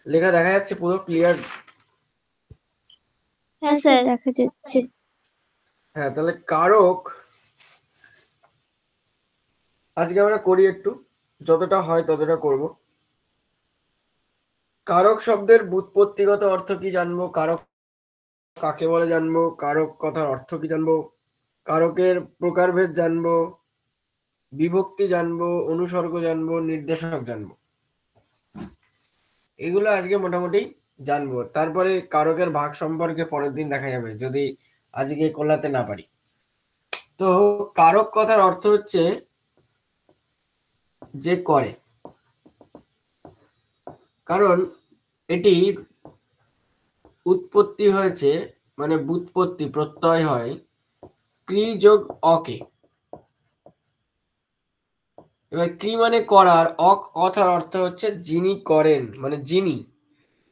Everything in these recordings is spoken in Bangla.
লেখা দেখা যাচ্ছে পুরো ক্লিয়ার? হ্যাঁ স্যার দেখা যাচ্ছে। হ্যাঁ, তাহলে কারক আজকে আমরা করি, একটু যতটা হয় ততটা করব। কারক শব্দের ব্যুৎপত্তিগত অর্থ কি জানবো, কারক কাকে বলে জানবো, কারক কথার অর্থ কি জানবো, কারকের প্রকারভেদ জানবো, বিভক্তি জানবো, অনুসর্গ জানবো, নির্দেশক জানবো। এগুলো আজকে মোটামুটি জানবো। তারপরে কারকের ভাগ সম্পর্কে পরের দিন দেখা যাবে, যদি আজকে কোলাতে না পারি। তো কারক কথার অর্থ হচ্ছে যে করে, কারণ এটি উৎপত্তি হয়েছে, মানে ব্যুৎপত্তি প্রত্যয় হয় ক্রি যোগ অকে। এবার ক্রি মানে করার, অক কথার অর্থ হচ্ছে যিনি করেন, মানে যিনি,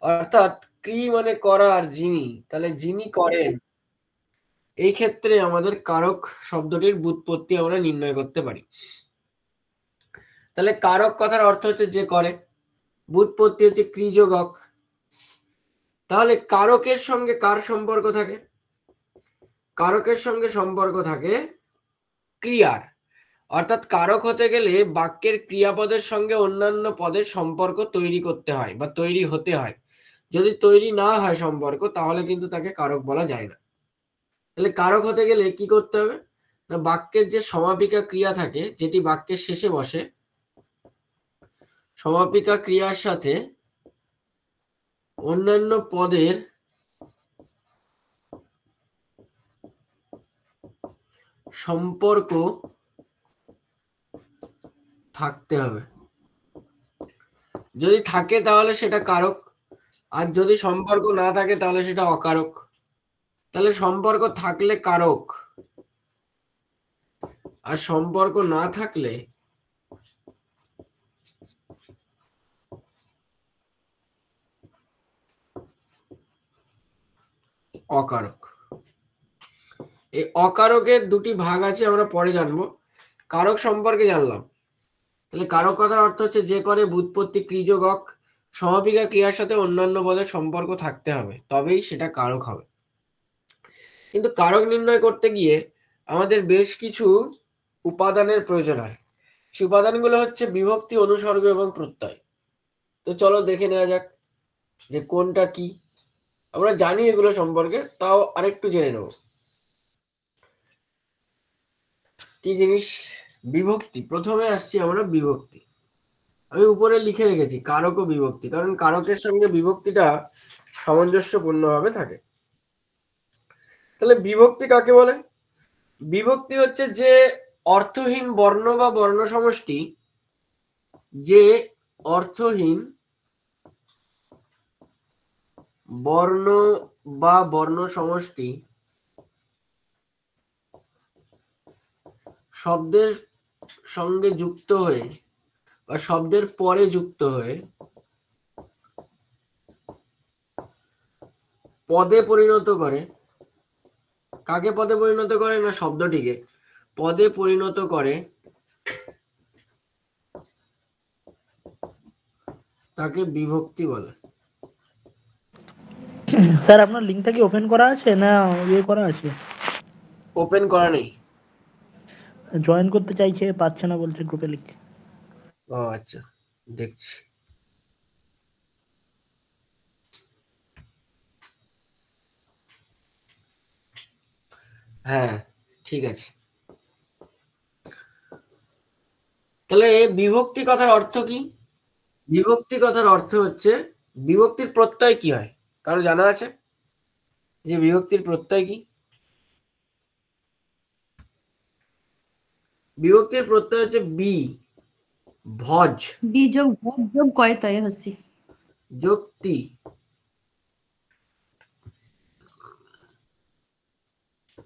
অর্থাৎ ক্রি মানে করা আর যিনি, তাহলে যিনি করেন। এই ক্ষেত্রে আমাদের কারক শব্দটির ব্যুৎপত্তি আমরা নির্ণয় করতে পারি। তাহলে কারক কথার অর্থ হচ্ছে যে করে, ব্যুৎপত্তি হচ্ছে ক্রি যোগ অক। তাহলে কারকের সঙ্গে কার সম্পর্ক থাকে? কারকের সঙ্গে সম্পর্ক থাকে ক্রিয়ার। অর্থাৎ কারক হতে গেলে বাক্যের ক্রিয়াপদের সঙ্গে অন্যান্য পদের সম্পর্ক তৈরি করতে হয় বা তৈরি হতে হয়। যদি তৈরি না হয় সম্পর্ক, তাহলে কিন্তু তাকে কারক বলা যায় না। তাহলে কারক হতে গেলে কি করতে হবে না, বাক্যের যে সমাপিকা ক্রিয়া থাকে, যেটি বাক্যের শেষে বসে, সমাপিকা ক্রিয়ার সাথে অন্যান্য পদের সম্পর্ক থাকতে হবে। যদি থাকে তাহলে সেটা কারক, আর যদি সম্পর্ক না থাকে তাহলে সেটা অকারক। তাহলে সম্পর্ক থাকলে কারক, আর সম্পর্ক না থাকলে অকারক। এই অকারকের দুটি ভাগ আছে, আমরা পরে জানবো। কারক সম্পর্কে জানলাম। তাহলে কারক কথার অর্থ হচ্ছে যে করে, ব্যুৎপত্তি ক্রি যোগ অক, সমাপিকা ক্রিয়ার সাথে অন্যান্য পদের সম্পর্ক থাকতে হবে, তবেই সেটা কারক হবে। কিন্তু কারক নির্ণয় করতে গিয়ে আমাদের বেশ কিছু উপাদানের প্রয়োজন হয়। সেই উপাদানগুলো হচ্ছে বিভক্তি, অনুসর্গ এবং প্রত্যয়। তো চলো দেখে নেওয়া যাক যে কোনটা কি। আমরা জানি এগুলো সম্পর্কে, তাও আরেকটু জেনে নেব কি জিনিস। বিভক্তি, প্রথমে আসছি আমরা বিভক্তি। আমি উপরে লিখে রেখেছি কারক ও বিভক্তি, কারণ কারকের সঙ্গে বিভক্তিটা সামঞ্জস্যপূর্ণভাবে থাকে। তাহলে বিভক্তি কাকে বলে? বিভক্তি হচ্ছে যে অর্থহীন বর্ণ বা বর্ণ সমষ্টি, যে অর্থহীন বর্ণ বা বর্ণ সমষ্টি শব্দের সঙ্গে যুক্ত হয়ে বা শব্দের পরে যুক্ত হয়ে পদে পরিণত করে। কাকে পদে পরিণত করে না, শব্দটিকে পদে পরিণত করে, তাকে বিভক্তি বলে। স্যার আপনার লিংকটা কি ওপেন করা আছে না ইয়ে করা আছে? ওপেন করা নেই। জয়েন করতে চাইছে, পাচ্ছে না বলছে গ্রুপে লিখে। ও আচ্ছা, দেখছি। হ্যাঁ ঠিক আছে। তাহলে বিভক্তি কথার অর্থ কি? বিভক্তি কথার অর্থ হচ্ছে, বিভক্তির প্রত্যয় কি হয় কারো জানা আছে যে বিভক্তির প্রত্যয় কি? বিভক্তির প্রত্যয় হচ্ছে বি ভজ বি যোগ ভজ যোগ কয়তয় হচ্ছে যোগ তি।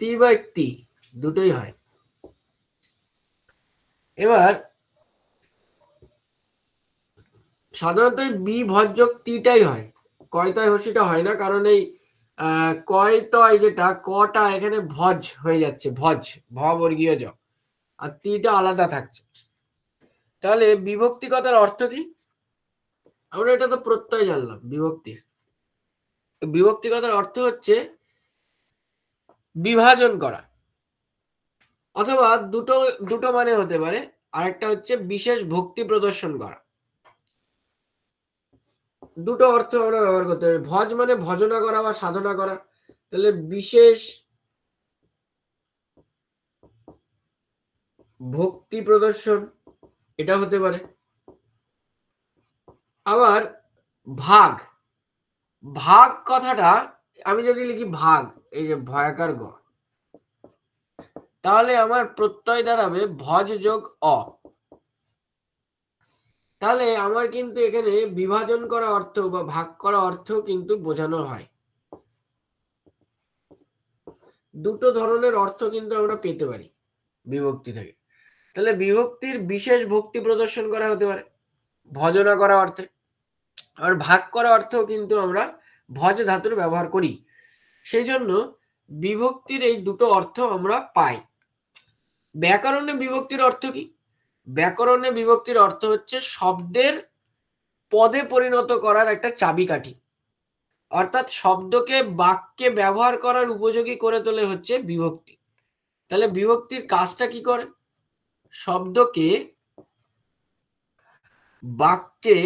তি বা একটি দুটোই হয়। এবার সাধারণত বি ভজ যোগ তিটাই হয়, কয়তয় হসিটা হয় না, কারণ এই কয়তয় যেটা কটা এখানে ভজ হয়ে যাচ্ছে, ভজ ভ বর্গীয় জ, আর তিটা আলাদা থাকছে। তাহলে বিভক্তি কথার অর্থ কি? আমরা এটা তো প্রত্যয় জানলাম বিভক্তির। বিভক্তি কথার অর্থ হচ্ছে বিভাজন করা, অথবা দুটো দুটো মানে হতে পারে। আরেকটা হচ্ছে বিশেষ ভক্তি প্রদর্শন করা। দুটো অর্থ আমরা ব্যবহার করতে পারি। ভজ মানে ভজনা করা বা সাধনা করা, তাহলে বিশেষ ভক্তি প্রদর্শন এটা হতে পারে। আবার ভাগ, ভাগ কথাটা আমি যদি লিখি ভাগ, এই যে ভয়াকার গ, তাহলে আমার প্রত্যয় দাঁড়াবে ভজ যোগ অ। তাহলে আমার কিন্তু এখানে বিভাজন করা অর্থ বা ভাগ করা অর্থ কিন্তু বোঝানো হয়। দুটো ধরনের অর্থ কিন্তু আমরা পেতে পারি বিভক্তি থেকে। তাহলে বিভক্তির বিশেষ ভক্তি প্রদর্শন করা হতে পারে ভজনা করা অর্থে। আর ভাগ করা অর্থও কিন্তু আমরা ভজ ধাতুর ব্যবহার করি। সেই জন্য বিভক্তির এই দুটো অর্থ আমরা পাই। ব্যাকরণে বিভক্তির অর্থ কি? ব্যাকরণে বিভক্তির অর্থ হচ্ছে শব্দের পদে পরিণত করার একটা চাবিকাঠি, অর্থাৎ শব্দকে বাক্যে ব্যবহার করার উপযোগী করে তোলে হচ্ছে বিভক্তি। তাহলে বিভক্তির কাজটা কি করে? শব্দকে বাক্যে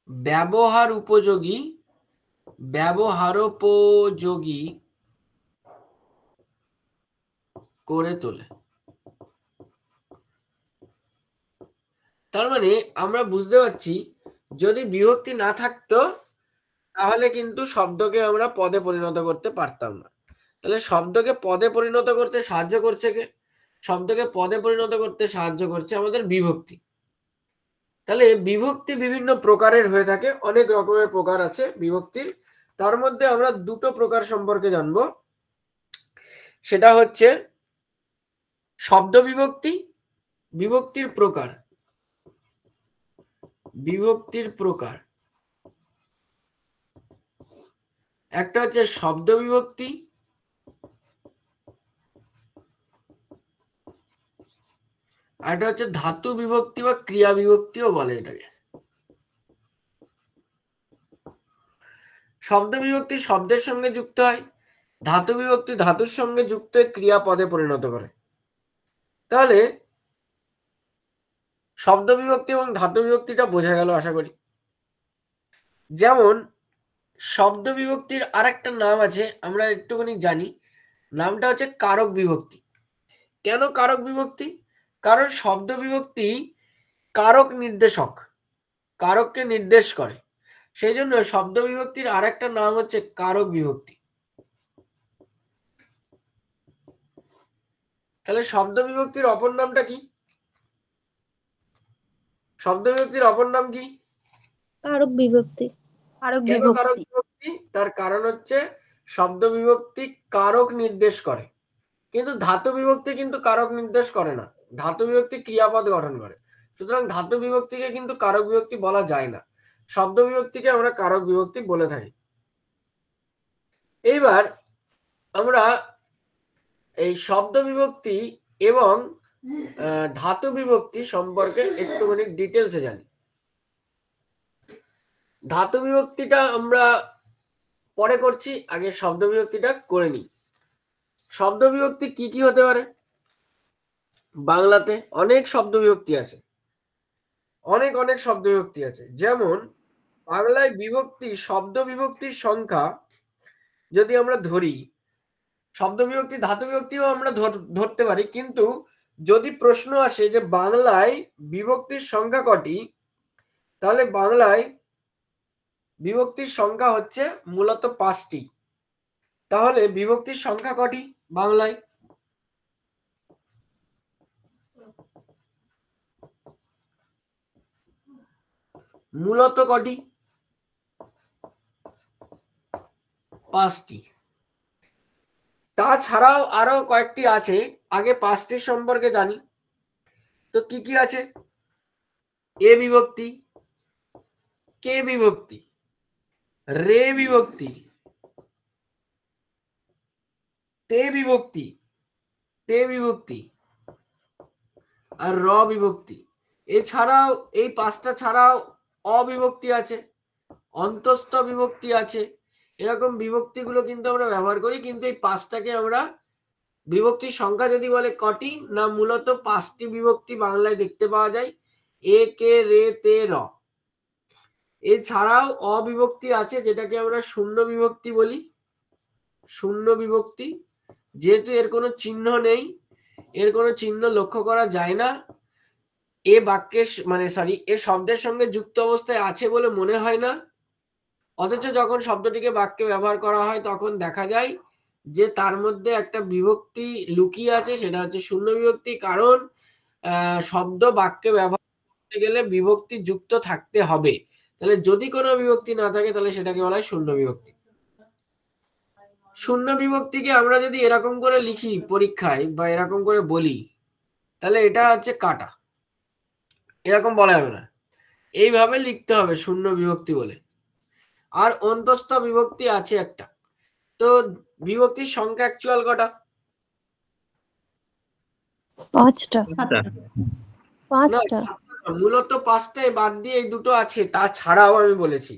ব্যবহারোপযোগী করে তোলে। তার মানে আমরা বুঝতে পারছি যদি বিভক্তি না থাকতো তাহলে কিন্তু শব্দকে আমরা পদে পরিণত করতে পারতাম না। তাহলে শব্দকে পদে পরিণত করতে সাহায্য করছে কে? শব্দকে পদে পরিণত করতে সাহায্য করছে আমাদের বিভক্তি। তাহলে বিভক্তি বিভিন্ন প্রকারের হয়ে থাকে, অনেক রকমের প্রকার আছে বিভক্তির। তার মধ্যে আমরা দুটো প্রকার সম্পর্কে জানবো, সেটা হচ্ছে শব্দ বিভক্তি, বিভক্তির প্রকার। বিভক্তির প্রকার একটা হচ্ছে শব্দ বিভক্তি, আর একটা হচ্ছে ধাতু বিভক্তি বা ক্রিয়া বিভক্তিও বলে এটাকে। শব্দ বিভক্তি শব্দের সঙ্গে যুক্ত হয়, ধাতু বিভক্তি ধাতুর সঙ্গে যুক্ত হয়ে ক্রিয়া পদে পরিণত করে। তাহলে শব্দ বিভক্তি এবং ধাতু বিভক্তিটা বোঝা গেল আশা করি। যেমন শব্দ বিভক্তির আরেকটা নাম আছে, আমরা একটুখানি জানি, নামটা হচ্ছে কারক বিভক্তি। কেন কারক বিভক্তি? কারণ শব্দ বিভক্তি কারক নির্দেশক, কারককে নির্দেশ করে, সেই জন্য শব্দ বিভক্তির আরেকটা নাম হচ্ছে কারক বিভক্তি। তাহলে শব্দ বিভক্তির অপর নামটা কি? শব্দ বিভক্তির অপর নাম কি? কারক বিভক্তি। কেন কারক বিভক্তি? তার কারণ হচ্ছে শব্দ বিভক্তি কারক নির্দেশ করে, কিন্তু ধাতু বিভক্তি কিন্তু কারক নির্দেশ করে না, ধাতু বিভক্তি ক্রিয়াপদ গঠন করে। সুতরাং ধাতু বিভক্তিকে কিন্তু কারক বিভক্তি বলা যায় না, শব্দ বিভক্তিকে আমরা কারক বিভক্তি বলে থাকি। এইবার আমরা এই শব্দ বিভক্তি এবং ধাতু বিভক্তি সম্পর্কে একটুখানি ডিটেলসে জানি। ধাতু বিভক্তিটা আমরা পরে করছি, আগে শব্দ বিভক্তিটা করে নিই। শব্দ বিভক্তি কি কি হতে পারে? বাংলাতে অনেক শব্দ বিভক্তি আছে, অনেক অনেক শব্দ বিভক্তি আছে। যেমন বাংলায় বিভক্তি, শব্দ বিভক্তির সংখ্যা যদি আমরা ধরি, শব্দ বিভক্তি ধাতু বিভক্তিও আমরা ধরতে পারি, কিন্তু যদি প্রশ্ন আসে যে বাংলায় বিভক্তির সংখ্যা কটি, তাহলে বাংলায় বিভক্তির সংখ্যা হচ্ছে মূলত 5টি। তাহলে বিভক্তির সংখ্যা কটি বাংলায়? মূলত কটি? 5টি। তাছাড়াও আরো কয়েকটি আছে, আগে 5টির সম্পর্কে জানি। তো কি কি আছে? এ বিভক্তি, কে বিভক্তি, রে বিভক্তি, তে বিভক্তি, তে বিভক্তি আর র বিভক্তি। এছাড়াও এই পাঁচটা ছাড়াও অবিভক্তি আছে, অন্তস্থ বিভক্তি আছে, এরকম বিভক্তিগুলো কিন্তু আমরা ব্যবহার করি। কিন্তু এই পাঁচটাকে আমরা বিভক্তির সংখ্যা যদি বলে কটি, না মূলত পাঁচটি বিভক্তি বাংলায় দেখতে পাওয়া যায়, এ কে রে তে র। এছাড়াও অবিভক্তি আছে যেটাকে আমরা শূন্য বিভক্তি বলি। শূন্য বিভক্তি যেহেতু এর কোনো চিহ্ন নেই, এর কোনো চিহ্ন লক্ষ্য করা যায় না, এ বাক্যের মানে সরি এ শব্দের সঙ্গে যুক্ত অবস্থায় আছে বলে মনে হয় না, অথচ যখন শব্দটিকে বাক্যে ব্যবহার করা হয় তখন দেখা যায় যে তার মধ্যে একটা বিভক্তি লুকিয়ে আছে, সেটা হচ্ছে শূন্য বিভক্তি। কারণ শব্দ বাক্যে ব্যবহার করতে গেলে বিভক্তি যুক্ত থাকতে হবে। তাহলে যদি কোনো বিভক্তি না থাকে তাহলে সেটাকে বলা হয় শূন্য বিভক্তি। শূন্য বিভক্তিকে আমরা যদি এরকম করে লিখি পরীক্ষায় বা এরকম করে বলি, তাহলে এটা হচ্ছে কাটা, এরকম বলা যাবে না, এইভাবে লিখতে হবে শূন্য বিভক্তি বলে। আর অন্তস্থ বিভক্তি আছে একটা। তো বিভক্তির সংখ্যা অ্যাকচুয়াল কটা? পাঁচটা। মূলত পাঁচটায়, বাদ দিয়ে এই দুটো আছে, তাছাড়াও আমি বলেছি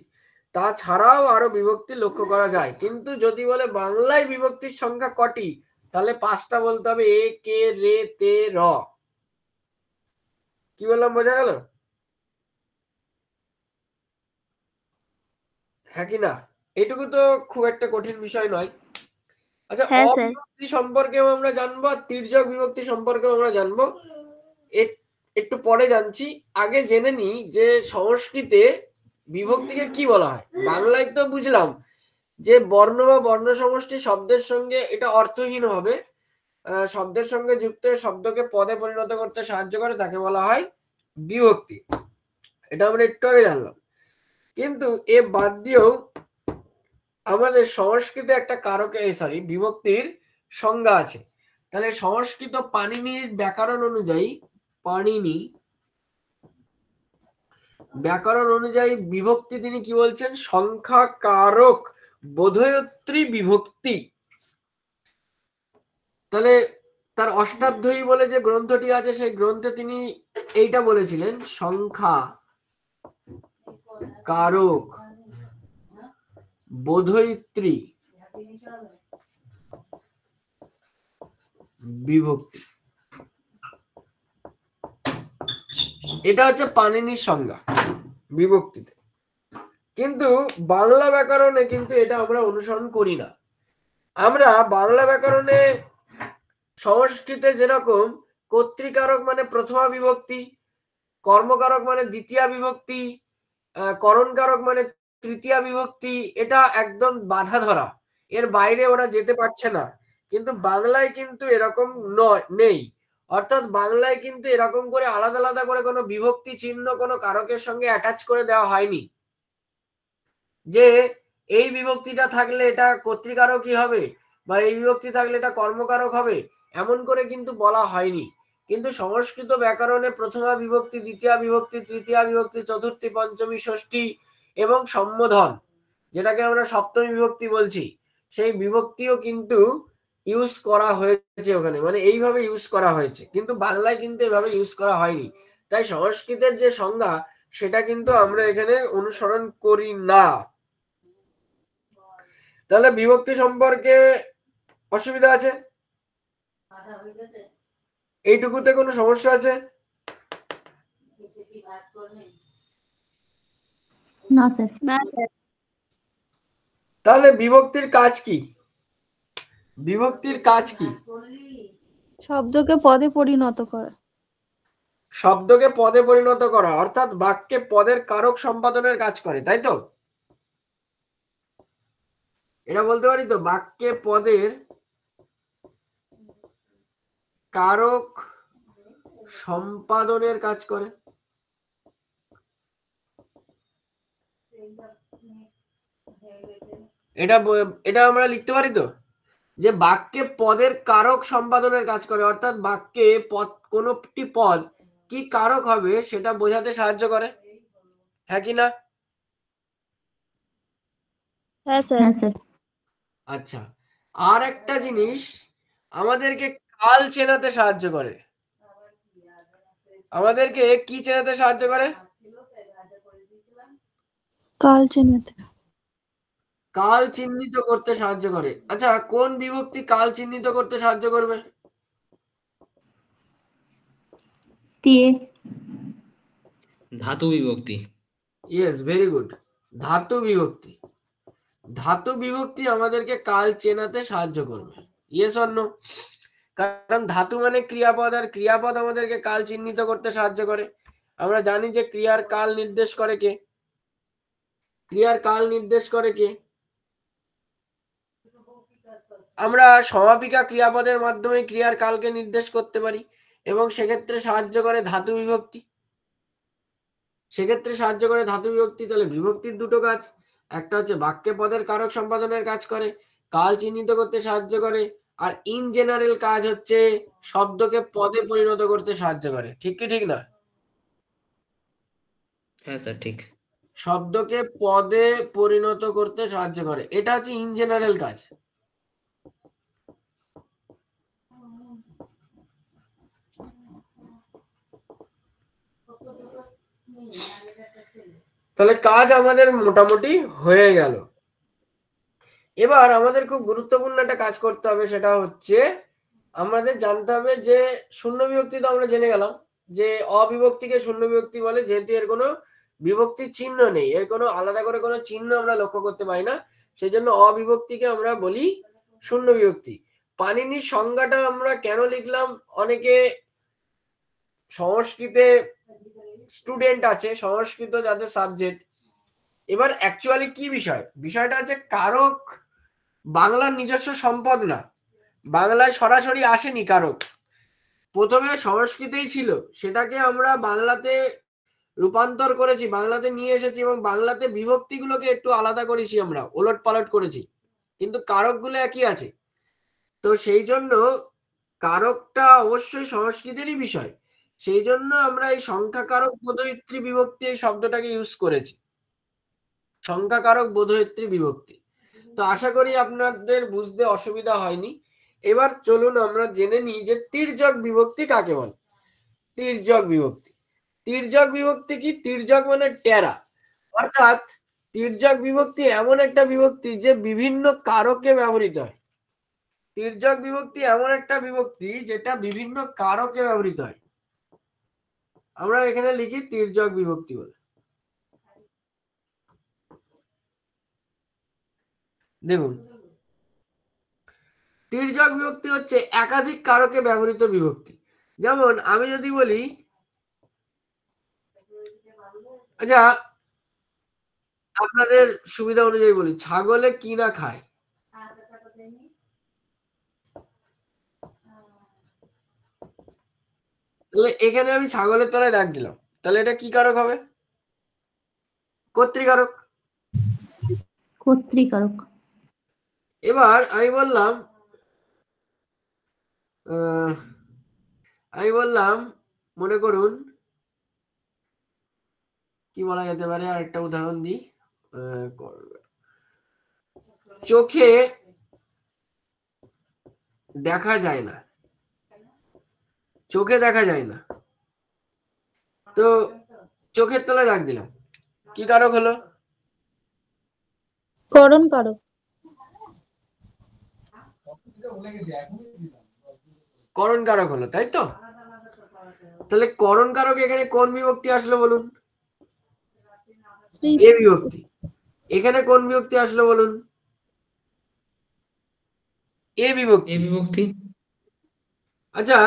তাছাড়াও আরো বিভক্তি লক্ষ্য করা যায়। কিন্তু যদি বলে বাংলায় বিভক্তির সংখ্যা কটি, তাহলে পাঁচটা বলতে হবে, এ কে রে তে র। কি বললাম, বোঝা গেল? হ্যাঁ কি না? এইটুকু তো খুব একটা কঠিন বিষয় নয়। আচ্ছা, অবিভক্তি সম্পর্কেও আমরা জানবো, আর তির্যক বিভক্তি সম্পর্কেও আমরা জানবো, একটু পরে জানছি। আগে জেনে নি যে সংস্কৃতে বিভক্তিকে কি বলা হয়। বাংলায় তো বুঝলাম যে বর্ণ বা বর্ণ সমষ্টি শব্দের সঙ্গে, এটা অর্থহীন হবে, শব্দের সঙ্গে যুক্ত শব্দকে পদে পরিণত করতে সাহায্য করে, তাকে বলা হয় বিভক্তি। এটা আমরা একটু আগে জানলাম। কিন্তু এ বাদ দিয়েও আমাদের সংস্কৃতে একটা কারকে বিভক্তির সংজ্ঞা আছে। তাহলে সংস্কৃত পাণিনির ব্যাকরণ অনুযায়ী, ব্যাকরণ অনুযায়ী বিভক্তি তিনি কি বলছেন? সংখ্যা কারক বোধয়ত্রী বিভক্তি। তাহলে তার অষ্টাধ্যায়ী বলে যে গ্রন্থটি আছে, সেই গ্রন্থে তিনি এইটা বলেছিলেন, সংখ্যা কারক বোধয়ত্রী বিভক্তি। এটা হচ্ছে পাণিনির সংজ্ঞা বিভক্তিতে। কিন্তু বাংলা ব্যাকরণে কিন্তু এটা আমরা অনুসরণ করি না। আমরা বাংলা ব্যাকরণে সংস্কৃতে যেরকম কর্তৃকারক মানে প্রথমা বিভক্তি, কর্মকারক মানে দ্বিতীয়া বিভক্তি, করণকারক মানে তৃতীয়া বিভক্তি, এটা একদম বাধা ধরা, এর বাইরে ওরা যেতে পারছে না। কিন্তু বাংলায় কিন্তু এরকম নেই। অর্থাৎ বাংলায় কিন্তু এরকম করে আলাদা আলাদা করে কোনো বিভক্তি চিহ্ন কোনো কারকের সঙ্গে অ্যাটাচ করে দেওয়া হয়নি যে এই বিভক্তিটা থাকলে এটা কর্তৃকারকই হবে বা এই বিভক্তি থাকলে এটা কর্মকারক হবে, এমন করে কিন্তু বলা হয়নি। কিন্তু সংস্কৃত ব্যাকরণে প্রথমা বিভক্তি, দ্বিতীয় বিভক্তি, তৃতীয় বিভক্তি, চতুর্থী, পঞ্চমী, ষষ্ঠী এবং সম্বোধন, যেটাকে আমরা সপ্তমী বিভক্তি বলছি, সেই বিভক্তিও কিন্তু ইউজ করা হয়েছে ওখানে, মানে এইভাবে ইউজ করা হয়েছে। কিন্তু বাংলায় কিন্তু এভাবে ইউজ করা হয়নি। তাই সংস্কৃতের যে সংজ্ঞা, সেটা কিন্তু আমরা এখানে অনুসরণ করি না। তাহলে বিভক্তি সম্পর্কে অসুবিধা আছে? এইটুকুতে কোনো সমস্যা আছে? না স্যার। তাহলে বিভক্তির কাজ কি? বিভক্তির কাজ কি? শব্দকে পদে পরিণত করা। শব্দকে পদে পরিণত করা, অর্থাৎ বাক্যে পদের কারক সম্পাদনের কাজ করে, তাই তো? এটা বলতে পারি তো, বাক্যে পদের কারক সম্পাদনের কাজ করে। এটা আমরা লিখতে পারি তো যে বাক্যে পদের কারক সম্পাদনের কাজ করে, অর্থাৎ বাক্যে কোনটি পদ কি কারক হবে সেটা বোঝাতে সাহায্য করে। হ্যাঁ কি না? হ্যাঁ স্যার। আচ্ছা, আর একটা জিনিস, আমাদেরকে কাল চেনাতে সাহায্য করে। আমাদেরকে কি চেনাতে সাহায্য করে? কাল চেনাতে। কাল চিহ্নিত করতে সাহায্য করে। আচ্ছা, কোন বিভক্তি কাল চিহ্নিত করতে সাহায্য করবে? দিয়ে। ধাতু বিভক্তি। Yes, very good. ধাতু বিভক্তি। ধাতু বিভক্তি আমাদেরকে কাল চেনাতে সাহায্য করবে। Yes or no? কারণ ধাতু মানে ক্রিয়াপদ, আর ক্রিয়াপদ আমাদেরকে কাল চিহ্নিত করতে সাহায্য করে। আমরা জানি যে ক্রিয়ার কাল নির্দেশ করে কে? ক্রিয়ার কাল নির্দেশ করে কে? আমরা সমাপিকা ক্রিয়াপদের মাধ্যমে ক্রিয়ার কালকে নির্দেশ করতে পারি, এবং সেক্ষেত্রে সাহায্য করে ধাতু বিভক্তি। সেক্ষেত্রে সাহায্য করে ধাতু বিভক্তি। তাহলে বিভক্তির দুটো কাজ, একটা হচ্ছে বাক্যে পদের কারক সম্পাদনের কাজ করে, কাল চিহ্নিত করতে সাহায্য করে, আর ইন জেনারেল কাজ হচ্ছে শব্দকে পদে পরিণত করতে সাহায্য করে। ঠিক কি ঠিক না? হ্যাঁ স্যার, ঠিক। শব্দকে পদে পরিণত করতে সাহায্য করে, এটা হচ্ছে ইন জেনারেল কাজ। তাহলে কাজ আমাদের মোটামুটি হয়ে গেল। এবার আমাদের খুব গুরুত্বপূর্ণ একটা কাজ করতে হবে, সেটা হচ্ছে আমাদের জানতে হবে যে শূন্য বিভক্তি তো আমরা জেনে গেলাম যে অবিভক্তিকে শূন্য বিভক্তি বলে, যেহেতু এর কোনো বিভক্তির চিহ্ন নেই, এর কোনো আলাদা করে কোনো চিহ্ন আমরা লক্ষ্য করতে পারি না, সেই জন্য অবিভক্তিকে আমরা বলি শূন্য বিভক্তি। পাণিনির সংজ্ঞাটা আমরা কেন লিখলাম? অনেকে সংস্কৃতে স্টুডেন্ট আছে, সংস্কৃত যাদের সাবজেক্ট, এবার অ্যাকচুয়ালি কি বিষয়? বিষয়টা হচ্ছে কারক বাংলার নিজস্ব সম্পদ না, বাংলায় সরাসরি আসেনি কারক, প্রথমে সংস্কৃতেই ছিল, সেটাকে আমরা বাংলাতে রূপান্তর করেছি, বাংলাতে নিয়ে এসেছি, এবং বাংলাতে বিভক্তিগুলোকে একটু আলাদা করেছি, আমরা ওলট পালট করেছি, কিন্তু কারকগুলো একই আছে। তো সেই জন্য কারকটা অবশ্যই সংস্কৃতেরই বিষয়, সেই জন্য আমরা এই সংখ্যাকারক বোধয়িত্রী বিভক্তি এই শব্দটাকে ইউজ করেছি, সংখ্যাকারক বোধয়িত্রী বিভক্তি। তো আশা করি আপনাদের বুঝতে অসুবিধা হয়নি। এবার চলুন আমরা জেনে নিই যে তির্যক বিভক্তি কাকে বলে। তির্যক বিভক্তি, তির্যক বিভক্তি কি? তির্যক মানে টেরা, অর্থাৎ তির্যক বিভক্তি এমন একটা বিভক্তি যে বিভিন্ন কারকে ব্যবহৃত হয়। তির্যক বিভক্তি এমন একটা বিভক্তি যেটা বিভিন্ন কারকে ব্যবহৃত হয়। আমরা এখানে লিখি তির্যক বিভক্তি বলে। দেখুন, তির্যক বিভক্তি হচ্ছে একাধিক কারকে ব্যবহৃত বিভক্তি। যেমন আমি যদি বলি, আচ্ছা আপনাদের সুবিধা অনুযায়ী বলি, ছাগলে কি না খায়? তাহলে এখানে আমি ছাগলের তলায় দাগ দিলাম, তাহলে এটা কি কারক হবে? কর্তৃকারক। কর্তৃকারক। এবার আমি বললাম মনে করুন কি বলা যেতে পারে, আরেকটা উদাহরণ দিই। চোখে দেখা যায় না, চোখে দেখা যায় না, তো চোখের তলায় দাগ দিলাম, কি কারক হলো? করণ কারক। করণ কারক হলো, তাই তো? তাহলে করণ কারক এখানে কোন বিভক্তি আসলো বলুন? এ বিভক্তি। এখানে কোন বিভক্তি আসলো বলুন? এ বিভক্তি। এ বিভক্তি। আচ্ছা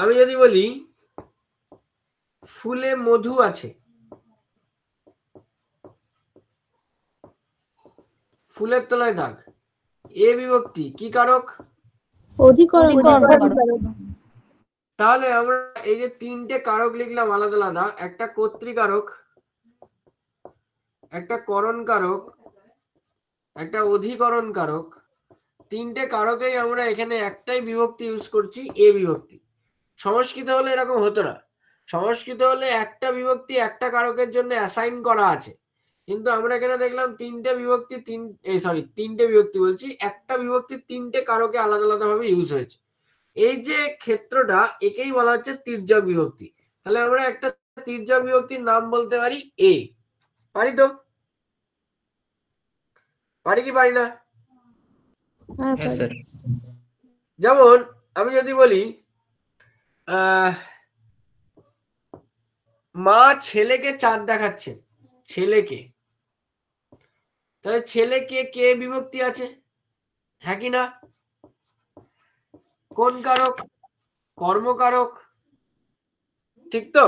আমি যদি বলি ফুলে মধু আছে, ফুলের তলায় দাগ, এ বিভক্তি, কি কারক? অধিকরণ কারক। তাহলে আমরা এই যে তিনটে কারক লিখলাম আলাদা আলাদা, একটা কর্তৃকারক, একটা করণ কারক, একটা অধিকরণ কারক, তিনটে কারকেই আমরা এখানে একটাই বিভক্তি ইউজ করছি, এ বিভক্তি। সংস্কৃত হলে এরকম হতো না, সংস্কৃত হলে একটা বিভক্তি একটা কারকের জন্য অ্যাসাইন করা আছে, কিন্তু আমরা এখানে দেখলাম তিনটে বিভক্তি বলছি, একটা বিভক্তি তিনটে কারকে আলাদা আলাদা ভাবে ইউজ হয়েছে। এই যে ক্ষেত্রটা একেই বলা হচ্ছে তির্যক বিভক্তি। তাহলে আমরা একটা তির্যক বিভক্তির নাম বলতে পারি এ। পারি তো? পারি কি পারি না? হ্যাঁ হ্যাঁ পারি। স্যার। যেমন আমি যদি বলি মা ছেলেকে চাঁদ দেখাচ্ছেন, ছেলেকে, তাহলে ছেলেকে কে বিভক্তি আছে, হ্যাঁ কি না? কোন কারক? কর্মকারক, ঠিক তো?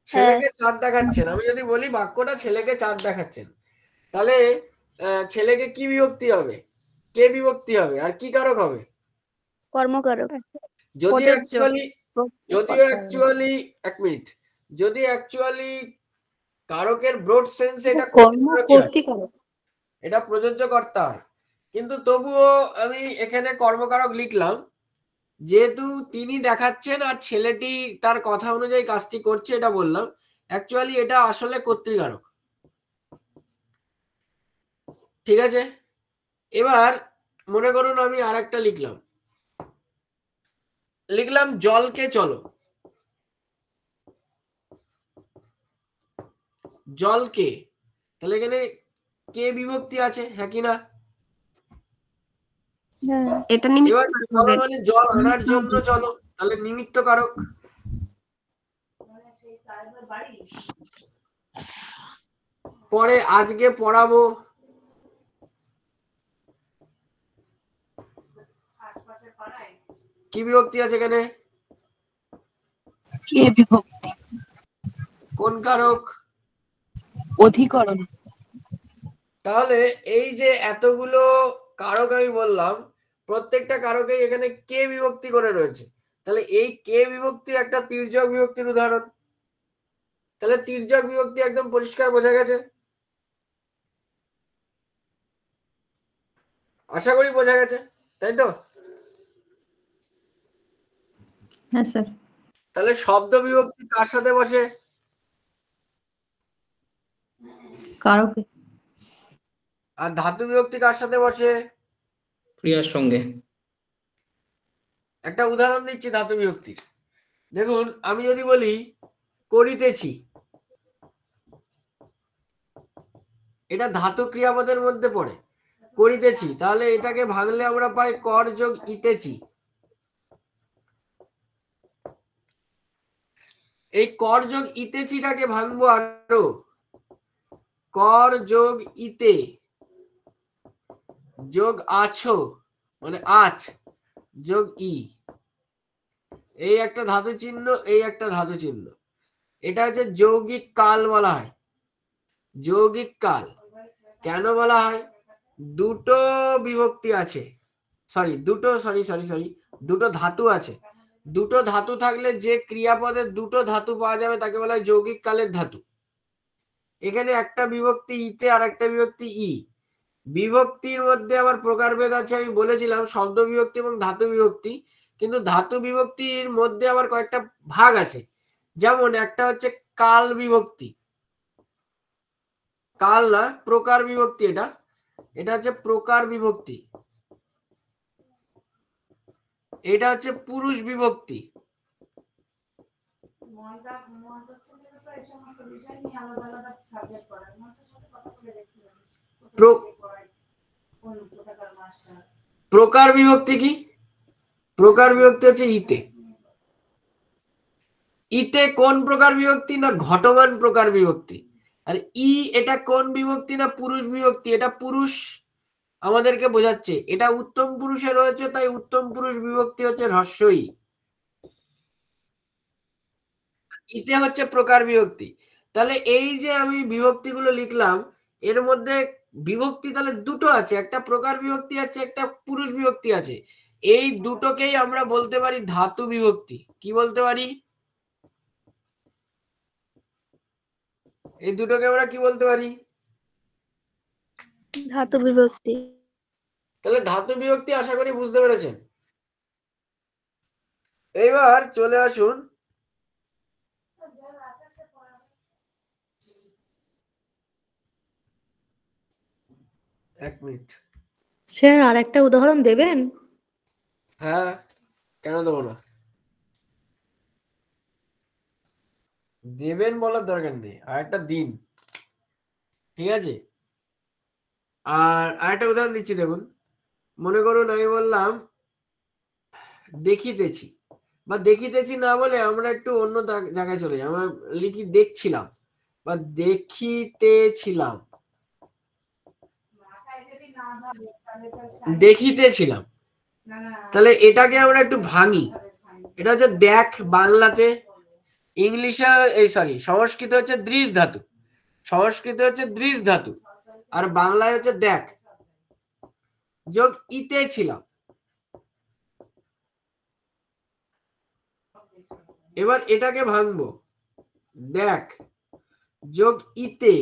ছেলেকে চাঁদ দেখাচ্ছেন, আমি যদি বলি বাক্যটা ছেলেকে চাঁদ দেখাচ্ছেন, তাহলে ছেলেকে কি বিভক্তি হবে? কে বিভক্তি হবে আর কি কারক হবে? কর্মকারক। যদিও অ্যাকচুয়ালি এক মিনিট, যদি অ্যাকচুয়ালি কারকের ব্রড সেন্স এটা কর্মকর্তিকারক। এটা প্রযোজ্য করতে হয়, কিন্তু তবুও আমি এখানে কর্মকারক লিখলাম, যেহেতু তিনি দেখাচ্ছেন আর ছেলেটি তার কথা অনুযায়ী কাজটি করছে, এটা বললাম। অ্যাকচুয়ালি এটা আসলে কর্তৃকারক, ঠিক আছে? এবার মনে করুন আমি আরেকটা লিখলাম জলকে চলো, জলকে, তাহলে এখানে কে বিভক্তি আছে, হ্যাঁ কি না? এটা এবার চলো মানে জল আনার জন্য চলো, তাহলে নিমিত্ত কারক। পরে আজকে পড়াবো, কি বিভক্তি আছে এখানে? কে বিভক্তি। কোন কারক? অধিকরণ। তাহলে এই যে এতগুলো কারক আমি বললাম, প্রত্যেকটা কারকেই এখানে কে বিভক্তি করে রয়েছে, তাহলে এই কে বিভক্তি একটা তির্যক বিভক্তির উদাহরণ। তাহলে তির্যক বিভক্তি একদম পরিষ্কার বোঝা গেছে, আশা করি বোঝা গেছে, তাই তো? হ্যাঁ স্যার। তাহলে শব্দ বিভক্তি কার সাথে বসে? কারকে। আর ধাতু বিভক্তি কার সাথে বসে? ক্রিয়ার সঙ্গে। একটা উদাহরণ দিচ্ছি ধাতু বিভক্তির। দেখুন আমি যদি বলি করিতেছি, এটা ধাতু ক্রিয়াপদের মধ্যে পড়ে, করিতেছি, তাহলে এটাকে ভাঙলে আমরা পাই কর যোগ ইতেছি। এই কর যোগ ইতেছিটাকে ভাঙবো আরো, কর যোগ ইতে যোগ আছো মানে আছ যোগ ই, এই একটা ধাতু চিহ্ন, এই একটা ধাতু চিহ্ন, এটা হচ্ছে যৌগিক কাল বলা হয়। যৌগিক কাল কেন বলা হয়? দুটো বিভক্তি আছে, দুটো ধাতু আছে। দুটো ধাতু থাকলে যে ক্রিয়াপদের দুটো ধাতু পাওয়া যাবে তাকে বলা হয় যৌগিক কালের ধাতু। এখানে একটা বিভক্তি ইতে আর একটা বিভক্তি ই। বিভক্তির মধ্যে আবার প্রকারভেদ আছে, আমি বলেছিলাম শব্দ বিভক্তি এবং ধাতু বিভক্তি, কিন্তু ধাতু বিভক্তির মধ্যে আবার কয়েকটা ভাগ আছে। যেমন একটা হচ্ছে কাল বিভক্তি, কাল না প্রকার বিভক্তি, এটা হচ্ছে প্রকার বিভক্তি। এটা হচ্ছে পুরুষ বিভক্তি। প্রকার বিভক্তি কি? প্রকার বিভক্তি হচ্ছে ইতে। ইতে কোন প্রকার বিভক্তি? না ঘটমান প্রকার বিভক্তি। আর ই এটা কোন বিভক্তি? না পুরুষ বিভক্তি। এটা পুরুষ আমাদেরকে বোঝাচ্ছে, এটা উত্তম পুরুষে রয়েছে, তাই উত্তম পুরুষ বিভক্তি হচ্ছে হ্রস্ব ই। ইতে হচ্ছে প্রকার বিভক্তি। তাহলে এই যে আমি বিভক্তিগুলো লিখলাম, এর মধ্যে বিভক্তি তাহলে দুটো আছে, একটা প্রকার বিভক্তি আছে, একটা পুরুষ বিভক্তি আছে। এই দুটোকেই আমরা বলতে পারি ধাতু বিভক্তি। কি বলতে পারি? এই দুটোকে আমরা কি বলতে পারি? ধাতু বিভক্তি। তাহলে ধাতু বিভক্তি আশা করি বুঝতে পেরেছেন। এবার চলে আসুন এক মিনিট। স্যার আর একটা উদাহরণ দেবেন? হ্যাঁ কেন দেবো না? দেবেন বলার দরকার নেই, আর একটা দিন, ঠিক আছে? আর আরেকটা উদাহরণ দিচ্ছি, দেখুন। মনে করুন আমি বললাম দেখিতেছি, বা দেখিতেছি না বলে আমরা একটু অন্য জায়গায় চলে যাই, আমরা লিখি দেখছিলাম বা দেখিতেছিলাম। দেখিতেছিলাম, তাহলে এটাকে আমরা একটু ভাঙি। এটা হচ্ছে দেখ বাংলাতে, ইংলিশে এই সরি সংস্কৃত হচ্ছে দৃশ ধাতু, সংস্কৃত হচ্ছে দৃশ ধাতু, আর বাংলায় হচ্ছে দেখ যোগ ইতে ছিলাম। এবার এটাকে ভাঙবো, দেখ যোগ ইতে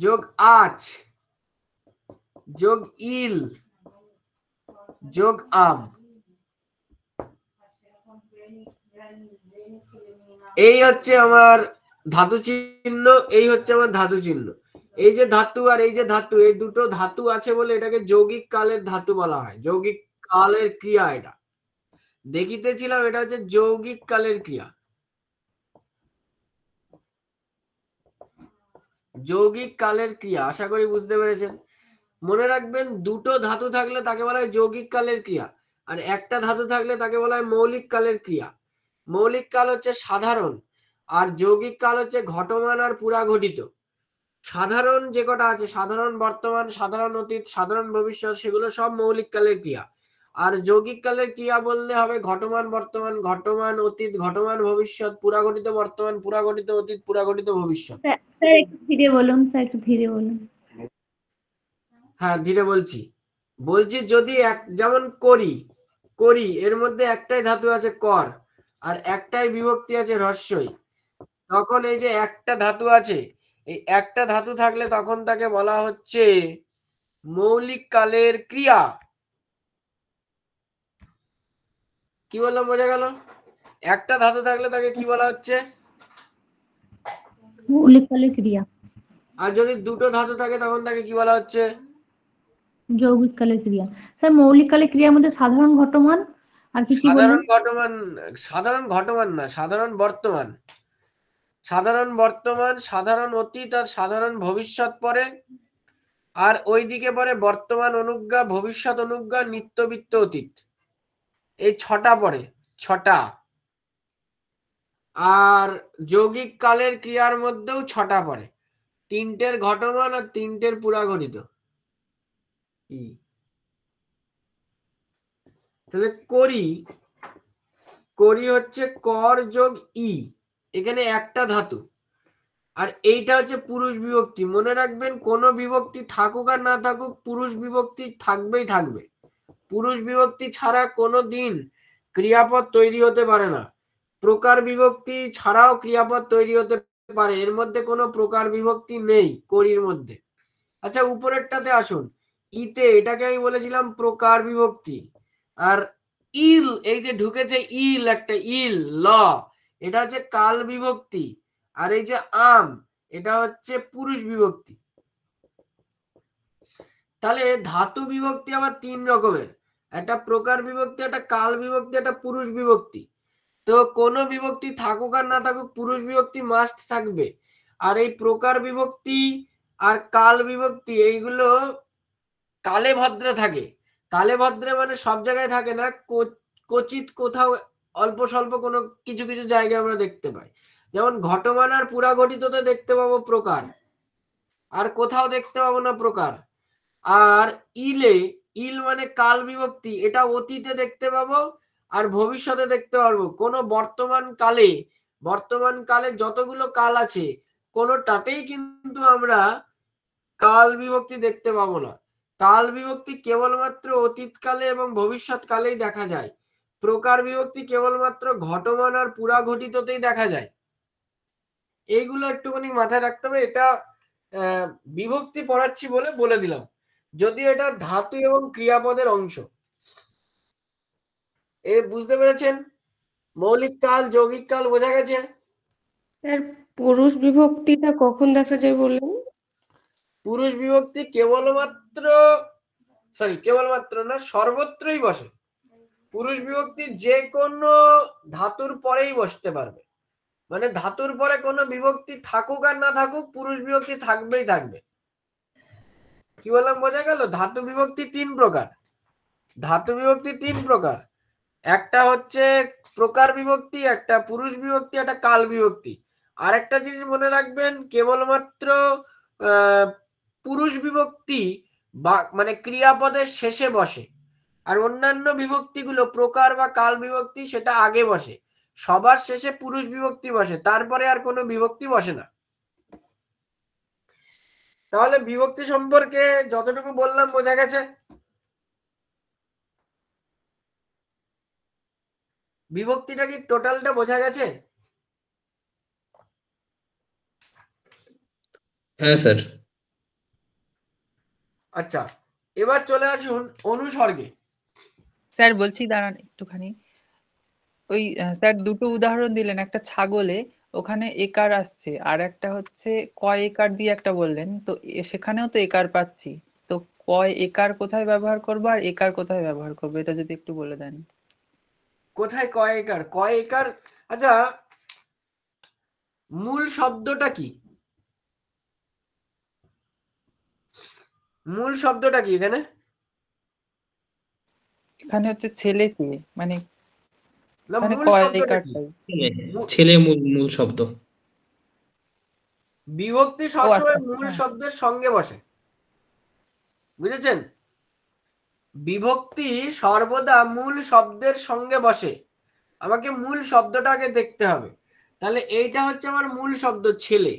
যোগ আচ যোগ ইল যোগ আম। এই হচ্ছে আমার ধাতু চিহ্ন, এই হচ্ছে আমার ধাতু চিহ্ন। এই যে ধাতু আর এই যে ধাতু, এই দুটো ধাতু আছে বলে এটাকে যৌগিক কালের ধাতু বলা হয়, যৌগিক কালের ক্রিয়া। এটা দেখিতেছিলাম, এটা হচ্ছে যৌগিক কালের ক্রিয়া, যৌগিক কালের ক্রিয়া। আশা করি বুঝতে পেরেছেন। মনে রাখবেন, দুটো ধাতু থাকলে তাকে বলা হয় যৌগিক কালের ক্রিয়া, আর একটা ধাতু থাকলে তাকে বলা হয় মৌলিক কালের ক্রিয়া। মৌলিক কাল হচ্ছে সাধারণ, আর যৌগিক কাল হচ্ছে ঘটমান আর পুরা ঘটিত। সাধারণ যে কটা আছে, সাধারণ বর্তমান, সাধারণ অতীত, সাধারণ ভবিষ্যৎ, সেগুলো সব মৌলিক কালের ক্রিয়া। আর যৌগিক কালের ক্রিয়া বললে হবে ঘটমান বর্তমান, ঘটমান অতীত, ঘটমান ভবিষ্যৎ, পুরা ঘটিত বর্তমান, পুরা ঘটিত অতীত, পুরা ঘটিত ভবিষ্যৎ। স্যার একটু ধীরে বলুন, স্যার একটু ধীরে বলুন। হ্যাঁ ধীরে বলছি। যদি যেমন করি, করি এর মধ্যে একটাই ধাতু আছে কর, আর একটাই বিভক্তি আছে হ্রস্বই, তখন এই যে একটা ধাতু আছে, এই একটা ধাতু থাকলে তখন তাকে বলা হচ্ছে মৌলিক কালের ক্রিয়া। কি বললাম, বোঝা গেল? একটা ধাতু থাকলে তাকে কি বলা হচ্ছে? মৌলিক কালের ক্রিয়া। আর যদি দুটো ধাতু থাকে তখন তাকে কি বলা হচ্ছে? যৌগিক কালের ক্রিয়া। স্যার মৌলিক কালের ক্রিয়ার মধ্যে সাধারণ ঘটমান আর কি কি বললেন? সাধারণ ঘটমান, সাধারণ ঘটমান না, সাধারণ বর্তমান, সাধারণ বর্তমান, সাধারণ অতীত আর সাধারণ ভবিষ্যৎ পরে, আর ওইদিকে পরে বর্তমান অনুজ্ঞা, ভবিষ্যৎ অনুজ্ঞা, নিত্যবৃত্ত অতীত। এই ছটা পরে, ছটা। আর যৌগিক কালের ক্রিয়ার মধ্যেও ছটা পরে, তিনটের ঘটমান আর তিনটের পুরা ঘটিত। তাহলে করি, করি হচ্ছে কর যোগ ই, এখানে একটা ধাতু, আর এইটা হচ্ছে পুরুষ বিভক্তি। মনে রাখবেন, কোন বিভক্তি থাকুক আর না থাকুক, পুরুষ বিভক্তি থাকবেই থাকবে। পুরুষ বিভক্তি ছাড়া কোনো দিন ক্রিয়াপদ তৈরি হতে পারে না। প্রকার বিভক্তি ছাড়াও ক্রিয়াপদ তৈরি হতে পারে, এর মধ্যে কোনো প্রকার বিভক্তি নেই করির মধ্যে। আচ্ছা উপরেরটাতে আসুন, ইতে, এটাকে আমি বলেছিলাম প্রকার বিভক্তি। আর ইল, এই যে ঢুকেছে ইল, একটা ইল ল, এটা হচ্ছে কাল বিভক্তি। আর এই যে আম, এটা হচ্ছে পুরুষ বিভক্তি। তাহলে ধাতু বিভক্তি আবার তিন রকমের, একটা প্রকার বিভক্তি, একটা কাল বিভক্তি, একটা পুরুষ বিভক্তি। তো কোন বিভক্তি থাকুক আর না থাকুক, পুরুষ বিভক্তি মাস্ট থাকবে। আর এই প্রকার বিভক্তি আর কাল বিভক্তি, এইগুলো কালে ভদ্রে থাকে। কালে ভদ্রে মানে সব জায়গায় থাকে না, কচিত কোথাও অল্প স্বল্প কোনো কিছু কিছু জায়গায় আমরা দেখতে পাই। যেমন ঘটমান আর পুরা ঘটিততে দেখতে পাবো প্রকার, আর কোথাও দেখতে পাবো না প্রকার। আর ইলে, ইল মানে কাল বিভক্তি, এটা অতীতে দেখতে পাবো আর ভবিষ্যতে দেখতে পারবো। কোন বর্তমান কালে যতগুলো কাল আছে কোনোটাতেই কিন্তু আমরা কাল বিভক্তি দেখতে পাবো না। কাল বিভক্তি কেবলমাত্র অতীতকালে এবং ভবিষ্যৎকালেই দেখা যায়। প্রকার বিভক্তি কেবলমাত্র ঘটমান আর পুরা ঘটিততেই দেখা যায়। এইগুলো একটুখানি মাথায় রাখতে হবে। এটা বিভক্তি পড়াচ্ছি বলে বলে দিলাম, যদিও এটা ধাতু এবং ক্রিয়াপদের অংশ। এ বুঝতে পেরেছেন? মৌলিক কাল, যৌগিক কাল বোঝা গেছে? স্যার পুরুষ বিভক্তিটা কখন দেখা যায় বললেন? পুরুষ বিভক্তি কেবলমাত্র না, সর্বত্রই বসে। পুরুষ বিভক্তি যে কোনো ধাতুর পরেই বসতে পারবে, মানে ধাতুর পরে কোনো বিভক্তি থাকুক আর না থাকুক পুরুষ বিভক্তি থাকবেই থাকবে। কি বললাম বোঝা গেল? ধাতু বিভক্তি 3 প্রকার। ধাতু বিভক্তি 3 প্রকার, একটা হচ্ছে প্রকার বিভক্তি, একটা পুরুষ বিভক্তি, একটা কাল বিভক্তি। আর একটা জিনিস মনে রাখবেন, কেবলমাত্র পুরুষ বিভক্তি বা মানে ক্রিয়াপদের শেষে বসে, আর অন্যান্য বিভক্তিগুলো প্রকার বা কাল বিভক্তি সেটা আগে বসে। সবার শেষে পুরুষ বিভক্তি বসে, তারপরে আর কোনো বিভক্তি বসে না। তাহলে বিভক্তি সম্পর্কে যতটুকু বললাম বোঝা গেছে? বিভক্তিটা কি টোটালটা বোঝা গেছে? হ্যাঁ স্যার। আচ্ছা, এবার চলে আসুন অনুসর্গে। স্যার বলছি দাঁড়ান একটুখানি। ওই স্যার দুটো উদাহরণ দিলেন, একটা ছাগলে ওখানে একার আসছে, আর একটা হচ্ছে কয় একার দিয়ে একটা বললেন, তো সেখানেও তো একার পাচ্ছি। তো কয় একার কোথায় ব্যবহার করবো আর একার কোথায় ব্যবহার করবো, এটা যদি একটু বলে দেন। কোথায় কয় একার? কয় একার, আচ্ছা মূল শব্দটা কি? মূল শব্দটা কি এখানে? এখানে হচ্ছে ছেলেকে, মানে না, এখানে মূল কয় শব্দটা একার কি? চাই। ছেলে মূল মূল শব্দ। বিভক্তি ও সবসময় আচ্ছা, মূল হ্যাঁ। শব্দের সঙ্গে বসে, বুঝেছেন? বিভক্তি সর্বদা মূল শব্দের সঙ্গে বসে। আমাকে মূল শব্দটা আগে দেখতে হবে। তাহলে এইটা হচ্ছে আমার মূল শব্দ ছেলে,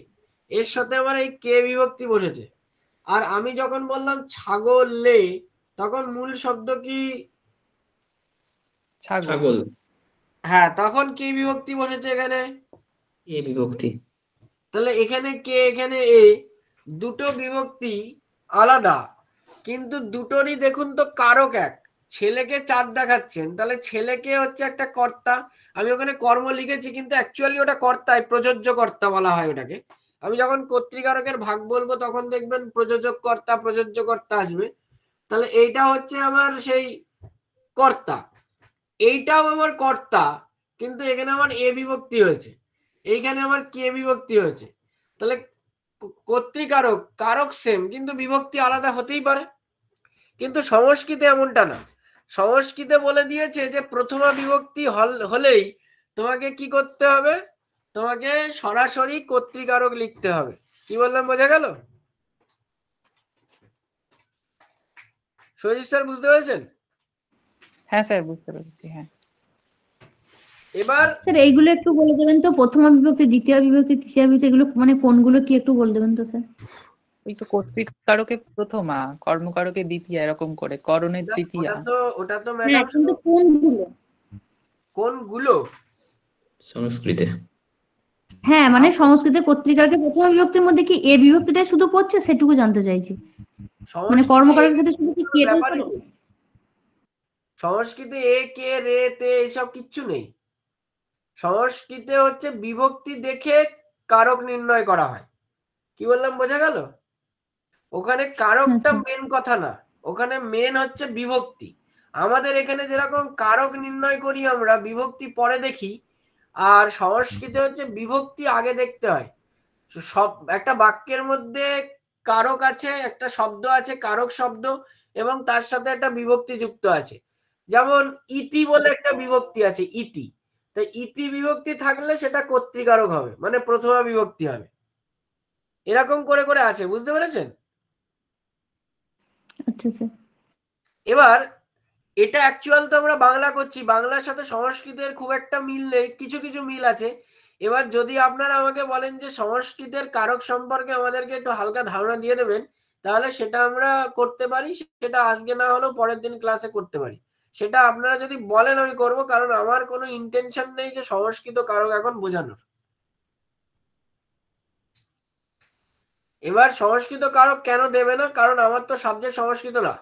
এর সাথে আমার এই কে বিভক্তি বসেছে। আর আমি যখন বললাম ছাগলে, তখন মূল শব্দ কি? ছাগল। হ্যাঁ, তখন কি বিভক্তি বসেছে এখানে? এ বিভক্তি। তাহলে এখানে কে এখানে এ, দুটো বিভক্তি আলাদা, কিন্তু দুটোরই দেখুন তো কারক এক। ছেলেকে 4 দেখাচ্ছেন, তাহলে ছেলেকে হচ্ছে একটা কর্তা। আমি ওখানে কর্ম লিখেছি, কিন্তু অ্যাকচুয়ালি ওটা কর্তায়, প্রযোজ্য কর্তা বলা হয় ওটাকে। আমি যখন কর্তৃকারকের ভাগ বলবো তখন দেখবেন প্রযোজক কর্তা প্রযোজ্য কর্তা আসবে। তাহলে এইটা হচ্ছে আমার সেই কর্তা, এইটাও আমার কর্তা, কিন্তু এখানে আমার এ বিভক্তি হয়েছে, এইখানে আমার কে বিভক্তি হয়েছে। তাহলে কর্তৃকারক কারক সেম, কিন্তু বিভক্তি আলাদা হতেই পারে। কিন্তু সংস্কৃতে এমনটা না। সংস্কৃতে বলে দিয়েছে যে প্রথমা বিভক্তি হলেই তোমাকে কি করতে হবে? তোমাকে সরাসরি কর্তৃকারক লিখতে হবে। কি বললাম বোঝা গেল? সজিত স্যার বুঝতে পেরেছেন? হ্যাঁ স্যার বুঝতে পেরেছি, হ্যাঁ। এবার স্যার এইগুলো একটু বলে দেবেন তো, প্রথমা বিভক্তি, দ্বিতীয় বিভক্তি, তৃতীয় বিভক্তি, এগুলো মানে কোনগুলো কি একটু বলে দেবেন তো স্যার? ওই তো কর্তৃকারকে প্রথমা, কর্মকারকে দ্বিতীয়া, এরকম করে করণের তৃতীয়া। ওটা তো হ্যাঁ, ম্যাডাম কিন্তু কোনগুলো? কোনগুলো? সংস্কৃতে। হ্যাঁ, মানে সংস্কৃতের কর্তৃকারকে প্রথমা বিভক্তির মধ্যে কি এ বিভক্তিটাই শুধু পড়ছে, সেটুকু জানতে চাইছি। মানে কর্মকারকের ক্ষেত্রে শুধু কি কেটাই ব্যাপারে পড়ে? কি? সংস্কৃতে এ কে রে তে এইসব কিচ্ছু নেই। সংস্কৃতে হচ্ছে বিভক্তি দেখে কারক নির্ণয় করা হয়। কি বললাম বোঝা গেল? ওখানে কারকটা মেন কথা না, ওখানে মেন হচ্ছে বিভক্তি। আমাদের এখানে যেরকম কারক নির্ণয় করি আমরা, বিভক্তি পরে দেখি, আর সংস্কৃতে হচ্ছে বিভক্তি আগে দেখতে হয়। সব একটা বাক্যের মধ্যে কারক আছে, একটা শব্দ আছে কারক শব্দ, এবং তার সাথে একটা বিভক্তি যুক্ত আছে। যেমন ইতি বলে একটা বিভক্তি আছে, ইতি। তাই ইতি বিভক্তি থাকলে সেটা কর্তৃকারক হবে, মানে প্রথমা বিভক্তি হবে। এরকম করে করে আছে, বুঝতে পেরেছেন? আচ্ছা স্যার। এবার এটা অ্যাকচুয়াল তো আমরা বাংলা করছি, বাংলার সাথে সংস্কৃতের খুব একটা মিল নেই, কিছু কিছু মিল আছে। এবার যদি আপনারা আমাকে বলেন যে সংস্কৃতের কারক সম্পর্কে আমাদেরকে একটু হালকা ধারণা দিয়ে দেবেন, তাহলে সেটা আমরা করতে পারি। সেটা আজকে না হলেও পরের দিন ক্লাসে করতে পারি। সেটা আপনারা যদি বলেন আমি করব, কারণ আমার কোনো ইন্টেনশন নেই যে সংস্কৃত কারক এখন বোঝানোর। এবার সংস্কৃত কারক কেন দেবে না? কারণ আমার তো সাবজেক্ট সংস্কৃত না।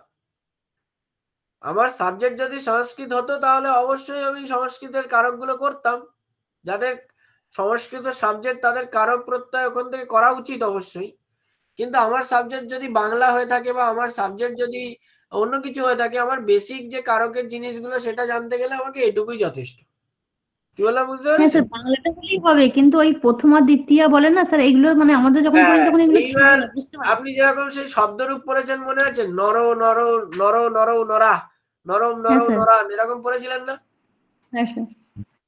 আমার সাবজেক্ট যদি সংস্কৃত হতো তাহলে অবশ্যই আমি সংস্কৃতের কারকগুলো করতাম। যাদের সংস্কৃত সাবজেক্ট তাদের কারক প্রত্যয় ওখান থেকে করা উচিত অবশ্যই। কিন্তু আমার সাবজেক্ট যদি বাংলা হয়ে থাকে, বা আমার সাবজেক্ট যদি অন্য কিছু হয়ে থাকে, আমার বেসিক যে কারকের জিনিসগুলো সেটা জানতে গেলে আমাকে এটুকুই যথেষ্ট। কি বললাম বুঝতে হ্যাঁ পেরেছেন? স্যার, বাংলাটা হলেই হবে, কিন্তু ওই প্রথম আর দ্বিতীয় বলেন না স্যার, এগুলো মানে আমাদের যখন পড়ি তখন এগুলো ছিল এইবার না, বুঝতে পারি। আপনি যেরকম সেই শব্দরূপ পড়েছেন মনে আছে, নর নর নর নর নরা, নরম নর হ্যাঁ স্যার। নরা, এরকম পড়েছিলেন না? হ্যাঁ স্যার।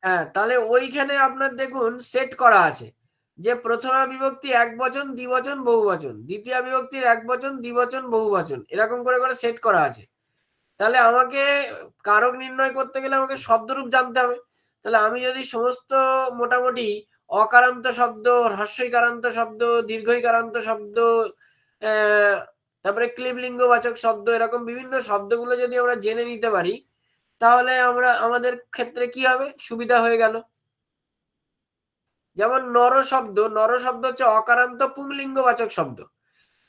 হ্যাঁ, তাহলে ওইখানে আপনার দেখুন সেট করা আছে যে প্রথমা বিভক্তি একবচন, দ্বিবচন, বহুবচন, দ্বিতীয় বিভক্তির একবচন, দ্বিবচন, বহুবচন, এরকম করে করে সেট করা আছে। তাহলে আমাকে কারক নির্ণয় করতে গেলে আমাকে শব্দরূপ জানতে হবে। তাহলে আমি যদি সমস্ত মোটামুটি অকারান্ত শব্দ, হ্রস্বইকারান্ত শব্দ, দীর্ঘইকারান্ত শব্দ, তারপরে ক্লিবলিঙ্গবাচক শব্দ, এরকম বিভিন্ন শব্দগুলো যদি আমরা জেনে নিতে পারি, তাহলে আমাদের ক্ষেত্রে কি হবে, সুবিধা হয়ে গেল। যেমন নর শব্দ হচ্ছে অকারান্ত পুংলিঙ্গবাচক শব্দ।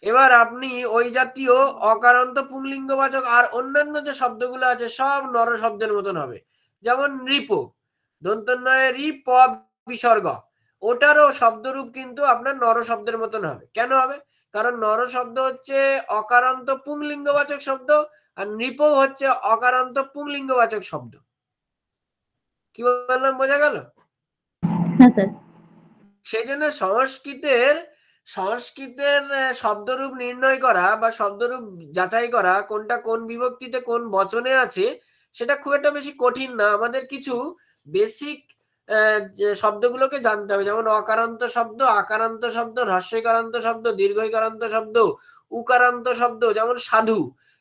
এবার আপনি ওই জাতীয় অকারান্ত পুংলিঙ্গবাচক আর অন্যান্য যে শব্দগুলো আছে সব নর শব্দের মতন হবে। যেমন নৃপ, দন্তন্বয়ে রিপ বিসর্গ, ওটারও শব্দরূপ কিন্তু আপনার নর শব্দের মতন হবে। কেন হবে? কারণ নর শব্দ হচ্ছে অকারান্ত পুংলিঙ্গবাচক শব্দ, আর নৃপ হচ্ছে অকারান্ত পুংলিঙ্গবাচক শব্দ। কি বললাম, বোঝা গেল? হ্যাঁ স্যার। সেই জন্য সংস্কৃতের শব্দরূপ নির্ণয় করা বা শব্দরূপ যাচাই করা কোনটা কোন বিভক্তিতে কোন বচনে আছে সেটা খুব একটা বেশি কঠিন না। আমাদের কিছু বেসিক শব্দগুলোকে জানতে হবে, যেমন অকারান্ত শব্দ, আকারান্ত শব্দ, হ্রস্বইকারান্ত শব্দ, দীর্ঘইকারান্ত শব্দ, উকারান্ত শব্দ। যেমন সাধু,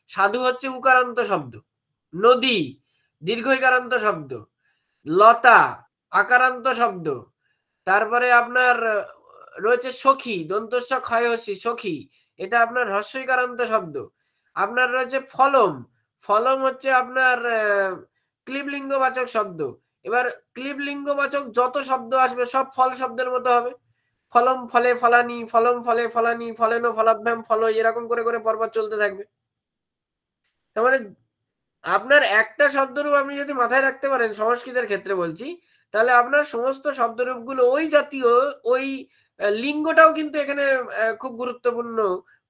সাধু হচ্ছে উকারান্ত শব্দ। নদী দীর্ঘইকারান্ত শব্দ। লতা আকারান্ত শব্দ। তারপরে আপনার রয়েছে সখী, দন্তস্ব ক্ষয়সী, সখী, এটা আপনার হ্রস্বইকারান্ত শব্দ। আপনার রয়েছে ফলম, ফলম হচ্ছে আপনার ক্লিবলিঙ্গবাচক শব্দ। এবার ক্লিবলিঙ্গবাচক যত শব্দ আসবে সব ফল শব্দের মতো হবে। ফলম ফলে ফলানি, ফলম ফলে ফলানি, ফলেন ফলাভ্যাম ফল, এরকম করে করে পরপর চলতে থাকবে। তার মানে আপনার একটা শব্দরূপ আপনি যদি মাথায় রাখতে পারেন, সংস্কৃতের ক্ষেত্রে বলছি, তাহলে আপনার সমস্ত শব্দরূপগুলো ওই জাতীয়, ওই লিঙ্গটাও কিন্তু এখানে খুব গুরুত্বপূর্ণ।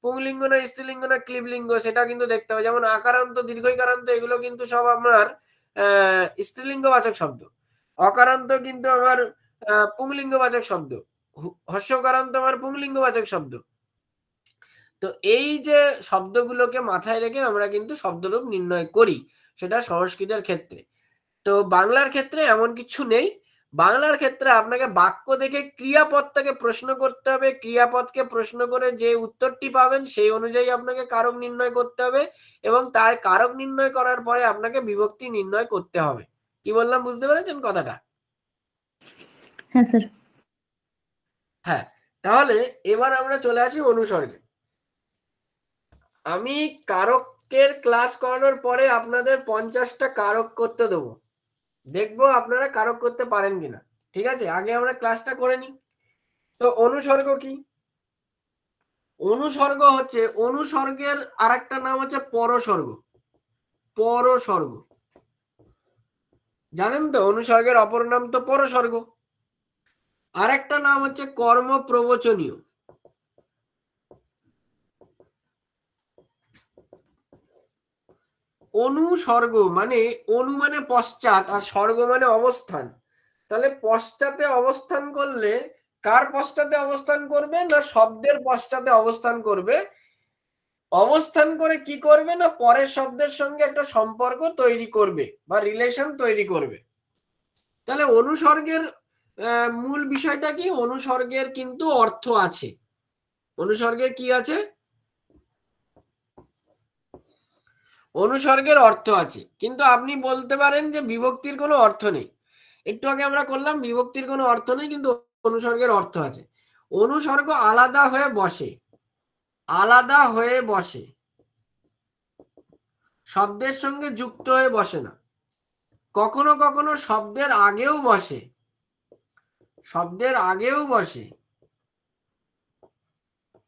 পুংলিঙ্গ না স্ত্রীলিঙ্গ না ক্লিবলিঙ্গ সেটা কিন্তু দেখতে হবে। যেমন আকারান্ত, দীর্ঘইকারান্ত এগুলো কিন্তু সব আমার স্ত্রীলিঙ্গবাচক শব্দ। অকারান্ত কিন্তু আমার পুংলিঙ্গবাচক শব্দ, হর্ষকারান্ত আমার পুংলিঙ্গবাচক শব্দ। তো এই যে শব্দগুলোকে মাথায় রেখে আমরা কিন্তু শব্দরূপ নির্ণয় করি, সেটা সংস্কৃতের ক্ষেত্রে। তো বাংলার ক্ষেত্রে এমন কিছু নেই। বাংলার ক্ষেত্রে আপনাকে বাক্য দেখে ক্রিয়াপদটাকে প্রশ্ন করতে হবে, ক্রিয়াপদকে প্রশ্ন করে যে উত্তরটি পাবেন সেই অনুযায়ী আপনাকে কারক নির্ণয় করতে হবে, এবং তার কারক নির্ণয় করার পরে আপনাকে বিভক্তি নির্ণয় করতে হবে। কি বললাম, বুঝতে পেরেছেন কথাটা? হ্যাঁ স্যার। হ্যাঁ, তাহলে এবার আমরা চলে আসি অনুসর্গে। আমি কারকের ক্লাস করানোর পরে আপনাদের 50টা কারক করতে দেবো, দেখবো আপনারা কারক করতে পারেন কিনা। ঠিক আছে, আগে আমরা ক্লাসটা করে নিই। তো অনুসর্গ কি? অনুসর্গ হচ্ছে, অনুসর্গের আরেকটা নাম হচ্ছে পরসর্গ। পরসর্গ জানেন তো, অনুসর্গের অপর নাম তো পরসর্গ। আরেকটা নাম হচ্ছে কর্ম প্রবচনীয়। অনুসর্গ মানে, অনু মানে পশ্চাৎ আর স্বর্গ মানে অবস্থান। তাহলে পশ্চাতে অবস্থান করলে কার পশ্চাতে অবস্থান করবে না, শব্দের পশ্চাতে অবস্থান করবে। অবস্থান করে কি করবে না, পরের শব্দের সঙ্গে একটা সম্পর্ক তৈরি করবে বা রিলেশন তৈরি করবে। তাহলে অনুসর্গের মূল বিষয়টা কি? অনুসর্গের কিন্তু অর্থ আছে। অনুসর্গের কি আছে? অনুসর্গের অর্থ আছে, কিন্তু আপনি বলতে পারেন যে বিভক্তির কোনো অর্থ নেই। একটু আগে আমরা করলাম বিভক্তির কোনো অর্থ নেই, কিন্তু অনুসর্গের অর্থ আছে। অনুসর্গ আলাদা হয়ে বসে, আলাদা হয়ে বসে, শব্দের সঙ্গে যুক্ত হয়ে বসে না। কখনো কখনো শব্দের আগেও বসে, শব্দের আগেও বসে,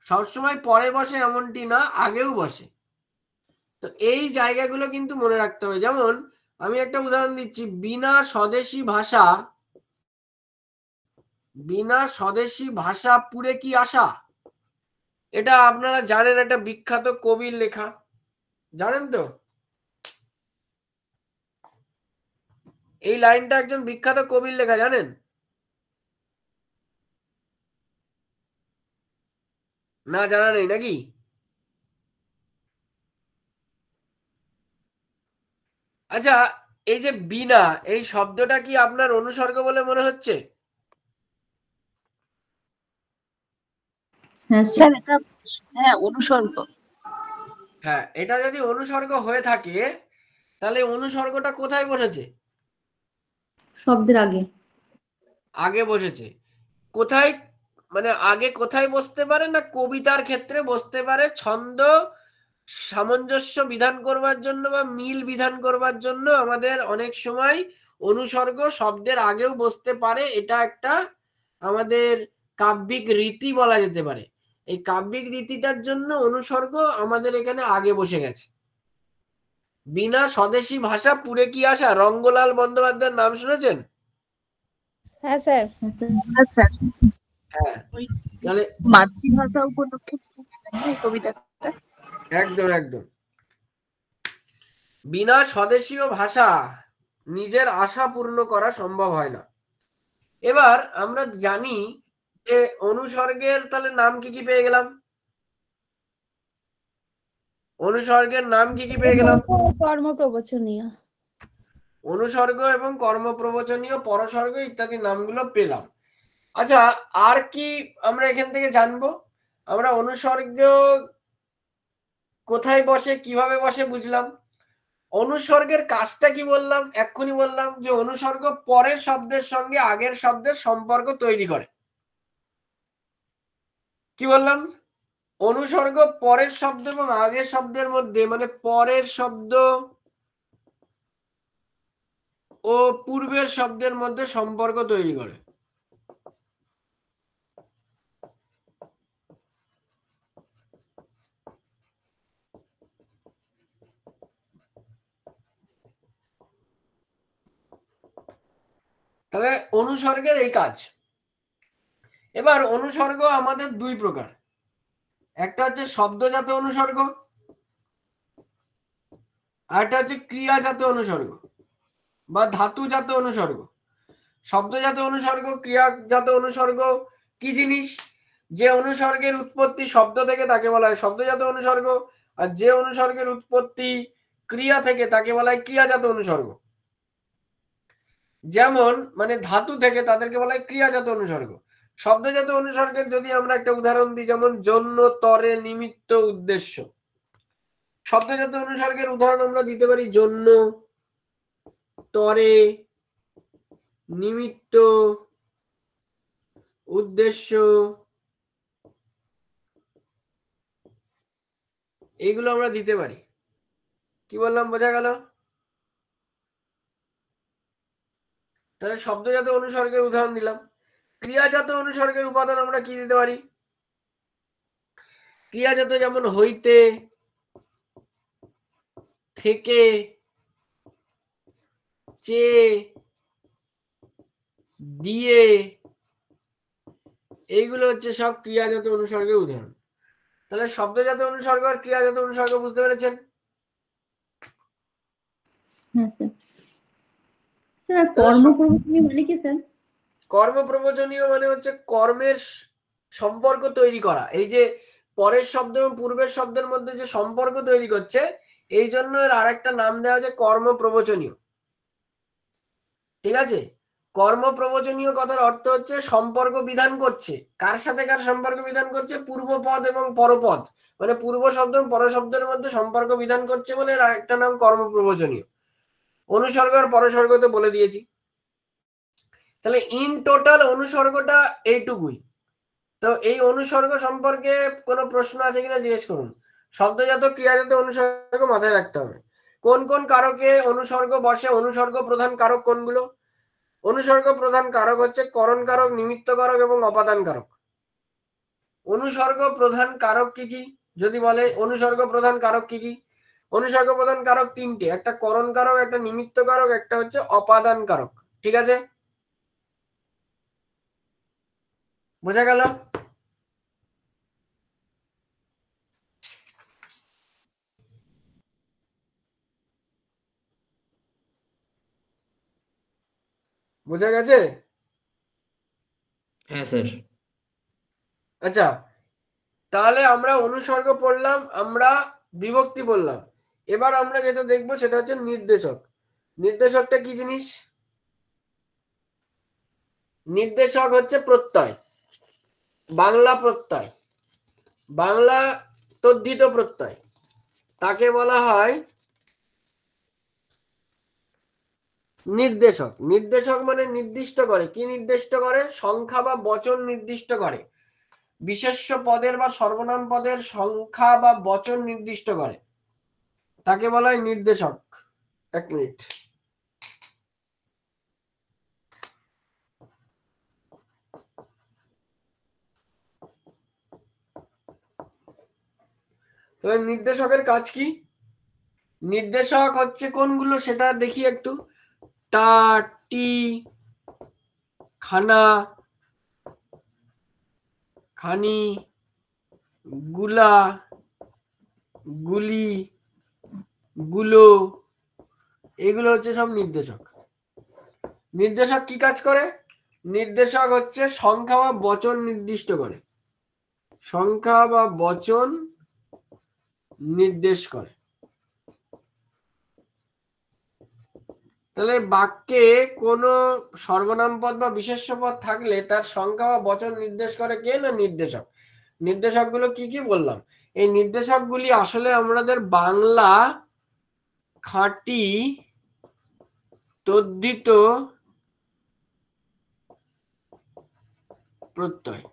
সবসময় পরে বসে এমনটি না, আগেও বসে। তো এই জায়গাগুলো কিন্তু মনে রাখতে হবে। যেমন আমি একটা উদাহরণ দিচ্ছি, বিনা স্বদেশী ভাষা, বিনা স্বদেশী ভাষা পুরে কি আশা, এটা আপনারা জানেন, একটা বিখ্যাত কবির লেখা। জানেন তো? এই লাইনটা একজন বিখ্যাত কবির লেখা, জানেন? না, জানা নেই নাকি? আচ্ছা, এই যে বিনা, এই শব্দটা কি আপনার অনুসর্গ বলে মনে হচ্ছে? হ্যাঁ স্যার, এটা হ্যাঁ অনুসর্গ। হ্যাঁ, এটা যদি অনুসর্গ হয়ে থাকে তাহলে অনুসর্গটা কোথায় বসেছে? শব্দের আগে। আগে বসেছে। কোথায়? মানে আগে কোথায় বসতে পারে না, কবিতার ক্ষেত্রে বসতে পারে ছন্দ সামঞ্জস্য বিধান করবার জন্য বা মিল বিধান করবার জন্য আমাদের অনেক সময় অনুসর্গ শব্দের আগেও বসতে পারে। এটা একটা আমাদের কাব্যিক রীতি বলা যেতে পারে। এই কাব্যিক রীতিটার জন্য অনুসর্গ আমাদের এখানে আগে বসে গেছে। বিনা স্বদেশী ভাষা পুরে কি আসা, রঙ্গলাল বন্দ্যোপাধ্যায়ের নাম শুনেছেন? হ্যাঁ স্যার। হ্যাঁ, তাহলে মাতৃভাষা উপলক্ষে কবিতাটা। একদম একদম। বিনা স্বদেশীয় ভাষা নিজের আশা পূর্ণ করা সম্ভব হয় না। এবার আমরা জানি যে অনুসর্গের তাহলে নাম কি কি পেয়ে গেলাম? অনুসর্গের নাম কি কি পেয়ে গেলাম? কর্মপ্রবচনীয়। অনুসর্গ এবং কর্মপ্রবচনীয়, পরসর্গ ইত্যাদি নামগুলো পেলাম। আচ্ছা, আর কি আমরা এখান থেকে জানবো? আমরা অনুসর্গ কোথায় বসে, কিভাবে বসে বুঝলাম। অনুসর্গের কাজটা কি বললাম? এক্ষুনি বললাম যে অনুসর্গ পরের শব্দের সঙ্গে আগের শব্দের সম্পর্ক তৈরি করে। কি বললাম? অনুসর্গ পরের শব্দ এবং আগের শব্দের মধ্যে, মানে পরের শব্দ ও পূর্বের শব্দের মধ্যে সম্পর্ক তৈরি করে। তাহলে অনুসর্গের এই কাজ। এবার অনুসর্গ আমাদের দুই প্রকার। একটা হচ্ছে শব্দজাত অনুসর্গ, আর একটা হচ্ছে ক্রিয়াজাত অনুসর্গ বা ধাতুজাত অনুসর্গ। শব্দজাত অনুসর্গ, ক্রিয়াজাত অনুসর্গ কি জিনিস? যে অনুসর্গের উৎপত্তি শব্দ থেকে তাকে বলা হয় শব্দজাত অনুসর্গ, আর যে অনুসর্গের উৎপত্তি ক্রিয়া থেকে তাকে বলা হয় ক্রিয়াজাত অনুসর্গ। যেমন মানে ধাতু থেকে তাদেরকে বলা হয় ক্রিয়াজাত অনুসর্গ। শব্দজাত অনুসর্গের যদি আমরা একটা উদাহরণ দিই, যেমন জন্য, তরে, নিমিত্ত, উদ্দেশ্য। শব্দজাত অনুসর্গের উদাহরণ আমরা দিতে পারি জন্য, তরে, নিমিত্ত, উদ্দেশ্য, এইগুলো আমরা দিতে পারি। কি বললাম, বোঝা গেল? তাহলে শব্দজাত অনুসর্গের উদাহরণ দিলাম। ক্রিয়াজাত অনুসর্গের উপাদান আমরা কি দিতে পারি? ক্রিয়াজাত যেমন হইতে, থেকে, চেয়ে, দিয়ে, এইগুলো হচ্ছে সব ক্রিয়াজাত অনুসর্গের উদাহরণ। তাহলে শব্দজাত অনুসর্গ আর ক্রিয়াজাত অনুসর্গ বুঝতে পেরেছেন? হ্যাঁ স্যার। স্যার কর্মপ্রবচনীয় মানে কি স্যার? কর্মপ্রবচনীয় মানে হচ্ছে কর্মের সম্পর্ক তৈরি করা। এই যে পরের শব্দ এবং পূর্বের শব্দের মধ্যে যে সম্পর্ক তৈরি করছে, এই জন্য এর আরেকটা নাম দেওয়া হচ্ছে কর্মপ্রবচনীয়। ঠিক আছে? কর্মপ্রবচনীয় কথার অর্থ হচ্ছে সম্পর্ক বিধান করছে। কার সাথে কার সম্পর্ক বিধান করছে? পূর্বপদ এবং পরপদ, মানে পূর্ব শব্দ এবং পর শব্দের মধ্যে সম্পর্ক বিধান করছে বলে এর আরেকটা নাম কর্মপ্রবচনীয়। অনুসর্গ আর পরসর্গ তো বলে দিয়েছি। তাহলে ইন টোটাল অনুসর্গটা এইটুকুই। তো এই অনুসর্গ সম্পর্কে কোনো প্রশ্ন আছে কিনা জিজ্ঞেস করুন। শব্দজাত, ক্রিয়াজাত অনুসর্গ মাথায় রাখতে হবে। কোন কোন কারকে অনুসর্গ বসে? অনুসর্গ প্রধান কারক কোনগুলো? অনুসর্গ প্রধান কারক হচ্ছে করণ কারক, নিমিত্ত কারক এবং অপাদান কারক। অনুসর্গ প্রধান কারক কি কি যদি বলে, অনুসর্গ প্রধান কারক কি কি? অনুসর্গ প্রধান কারক তিনটে, একটা করণ কারক, একটা নিমিত্ত কারক, একটা হচ্ছে অপাদান কারক। ঠিক আছে, বোঝা গেল? বোঝা গেছে? হ্যাঁ স্যার। আচ্ছা, তাহলে আমরা অনুসর্গ পড়লাম, আমরা বিভক্তি পড়লাম। এবার আমরা যেটা দেখবো সেটা হচ্ছে নির্দেশক। নির্দেশকটা কি জিনিস? নির্দেশক হচ্ছে প্রত্যয়, বাংলা প্রত্যয়, বাংলা তদ্ধিত প্রত্যয়, তাকে বলা হয় নির্দেশক। নির্দেশক মানে নির্দিষ্ট করে, কি নির্দিষ্ট করে? সংখ্যা বা বচন নির্দিষ্ট করে, বিশেষ্য পদের বা সর্বনাম পদের সংখ্যা বা বচন নির্দিষ্ট করে, তাকে বলা হয় নির্দেশক। এক মিনিট। তাহলে নির্দেশকের কাজ কি? নির্দেশক হচ্ছে কোনগুলো সেটা দেখি একটু। টা, টি, খানা, খানি, গুলা, গুলি, গুলো, এগুলো হচ্ছে সব নির্দেশক। নির্দেশক কি কাজ করে? নির্দেশক হচ্ছে সংখ্যা বা বচন নির্দিষ্ট করে, সংখ্যা বা বচন নির্দেশ করে। তাহলে বাক্যে কোনো সর্বনাম পদ বা বিশেষ্য পদ থাকলে তার সংখ্যা বা বচন নির্দেশ করে কে? না নির্দেশক। নির্দেশকগুলো কি কি বললাম? এই নির্দেশকগুলি আসলে আমাদের বাংলা খাঁটি তদ্ধিত প্রত্যয়,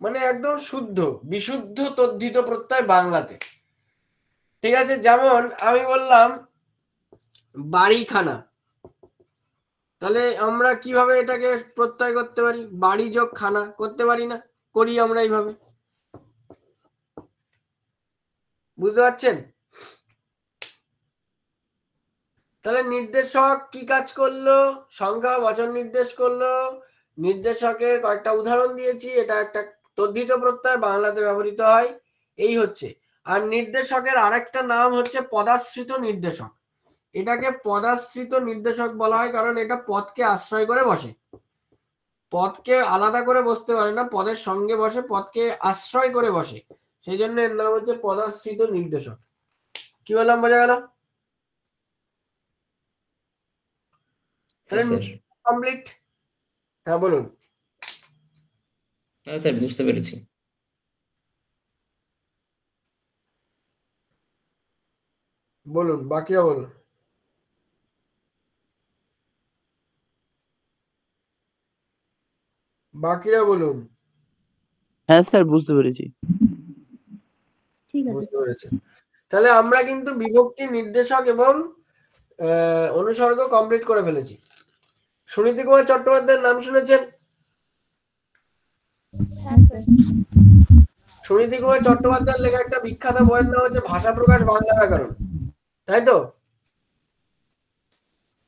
মানে একদম শুদ্ধ বিশুদ্ধ তদ্ধিত প্রত্যয় বাংলাতে। ঠিক আছে, যেমন আমি বললাম বাড়িখানা, তাহলে আমরা কিভাবে এটাকে প্রত্যয় করতে পারি? বাড়ি যোগ খানা করতে পারি না? করি আমরা এইভাবে। বুঝতে পারছেন? তাহলে নির্দেশক কি কাজ করলো? সংখ্যা বচন নির্দেশ করলো। নির্দেশকের কয়েকটা উদাহরণ দিয়েছি, এটা একটা তদ্ধিত প্রত্যয়, বাংলাতে ব্যবহৃত হয়, এই হচ্ছে। আর নির্দেশকের আরেকটা নাম হচ্ছে পদাশ্রিত নির্দেশক। এটাকে পদাশ্রিত নির্দেশক বলা হয় কারণ এটা পদকে আশ্রয় করে বসে, পদকে আলাদা করে বসতে পারে না, পদের সঙ্গে বসে, পদকে আশ্রয় করে বসে, সেই জন্য এর নাম হচ্ছে পদাশ্রিত নির্দেশক। কি বললাম, বোঝা গেল? হ্যাঁ স্যার। কমপ্লিট? হ্যাঁ বলুন। হ্যাঁ স্যার, বুঝতে পেরেছি। বলুন, বাকিরা বলুন। বাকিরা বলুন। হ্যাঁ স্যার, বুঝতে পেরেছি। ঠিক আছে। বুঝতে পেরেছি। তাহলে আমরা কিন্তু বিভক্তি, নির্দেশক এবং অনুসর্গ কমপ্লিট করে ফেলেছি। সুনীতি কুমার চট্টোপাধ্যায়ের নাম শুনেছেন? সুনীতি কুমার চট্টোপাধ্যায়ের লেখা একটা বিখ্যাত বইয়ের নাম হচ্ছে ভাষা প্রকাশ বাংলা ব্যাকরণ, তাই তো?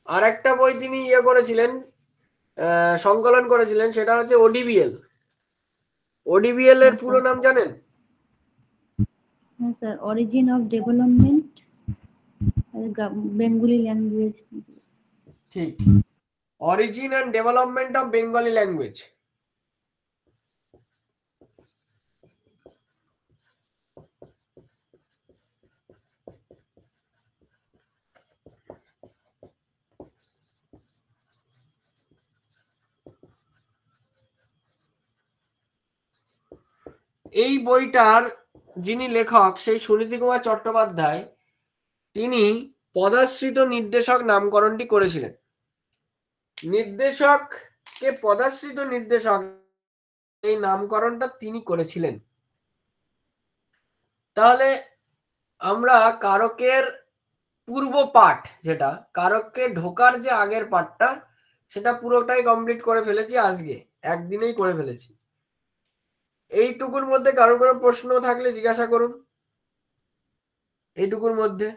আর একটা বই তিনি করেছিলেন, সংকলন করেছিলেন, সেটা হচ্ছে ওডিবিএল। ওডিবিএল এর পুরো নাম জানেন? হ্যাঁ sir, origin of development Bengali language. ঠিক, origin and development of Bengali language. এই বইটার যিনি লেখক সেই সুনীতি কুমার চট্টোপাধ্যায়, তিনি পদাশ্রিত নির্দেশক নামকরণটি করেছিলেন। নির্দেশককে পদাশ্রিত নির্দেশক এই নামকরণটা তিনি করেছিলেন। তাহলে আমরা কারকের পূর্ব পাঠ, যেটা কারককে ঢোকার যে আগের পাঠটা, সেটা পুরোটাই কমপ্লিট করে ফেলেছি আজকে, একদিনেই করে ফেলেছি। এইটুকুর মধ্যে কারো কোনো প্রশ্ন থাকলে জিজ্ঞাসা করুন। এইটুকুর মধ্যে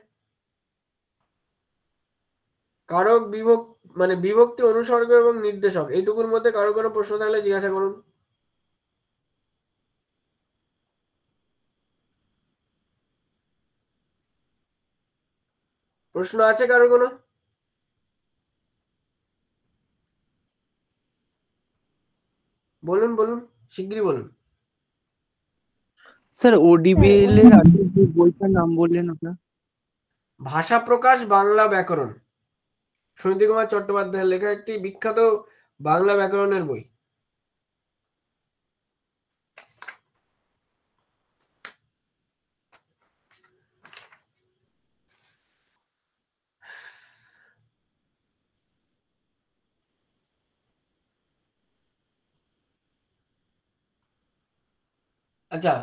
কারক, বিভক্তি, মানে বিভক্তি, অনুসর্গ এবং নির্দেশক, এইটুকুর মধ্যে কারো কোনো প্রশ্ন থাকলে জিজ্ঞাসা করুন। প্রশ্ন আছে কারো কোনো? বলুন বলুন, শিগগিরই বলুন। স্যার ওডিবিএল এর আগে যে বইটার নাম বললেন আপনার? ভাষা প্রকাশ বাংলা ব্যাকরণ, সুনীতি কুমার চট্টোপাধ্যায়ের লেখা একটি বিখ্যাত বাংলা ব্যাকরণের বই। আচ্ছা,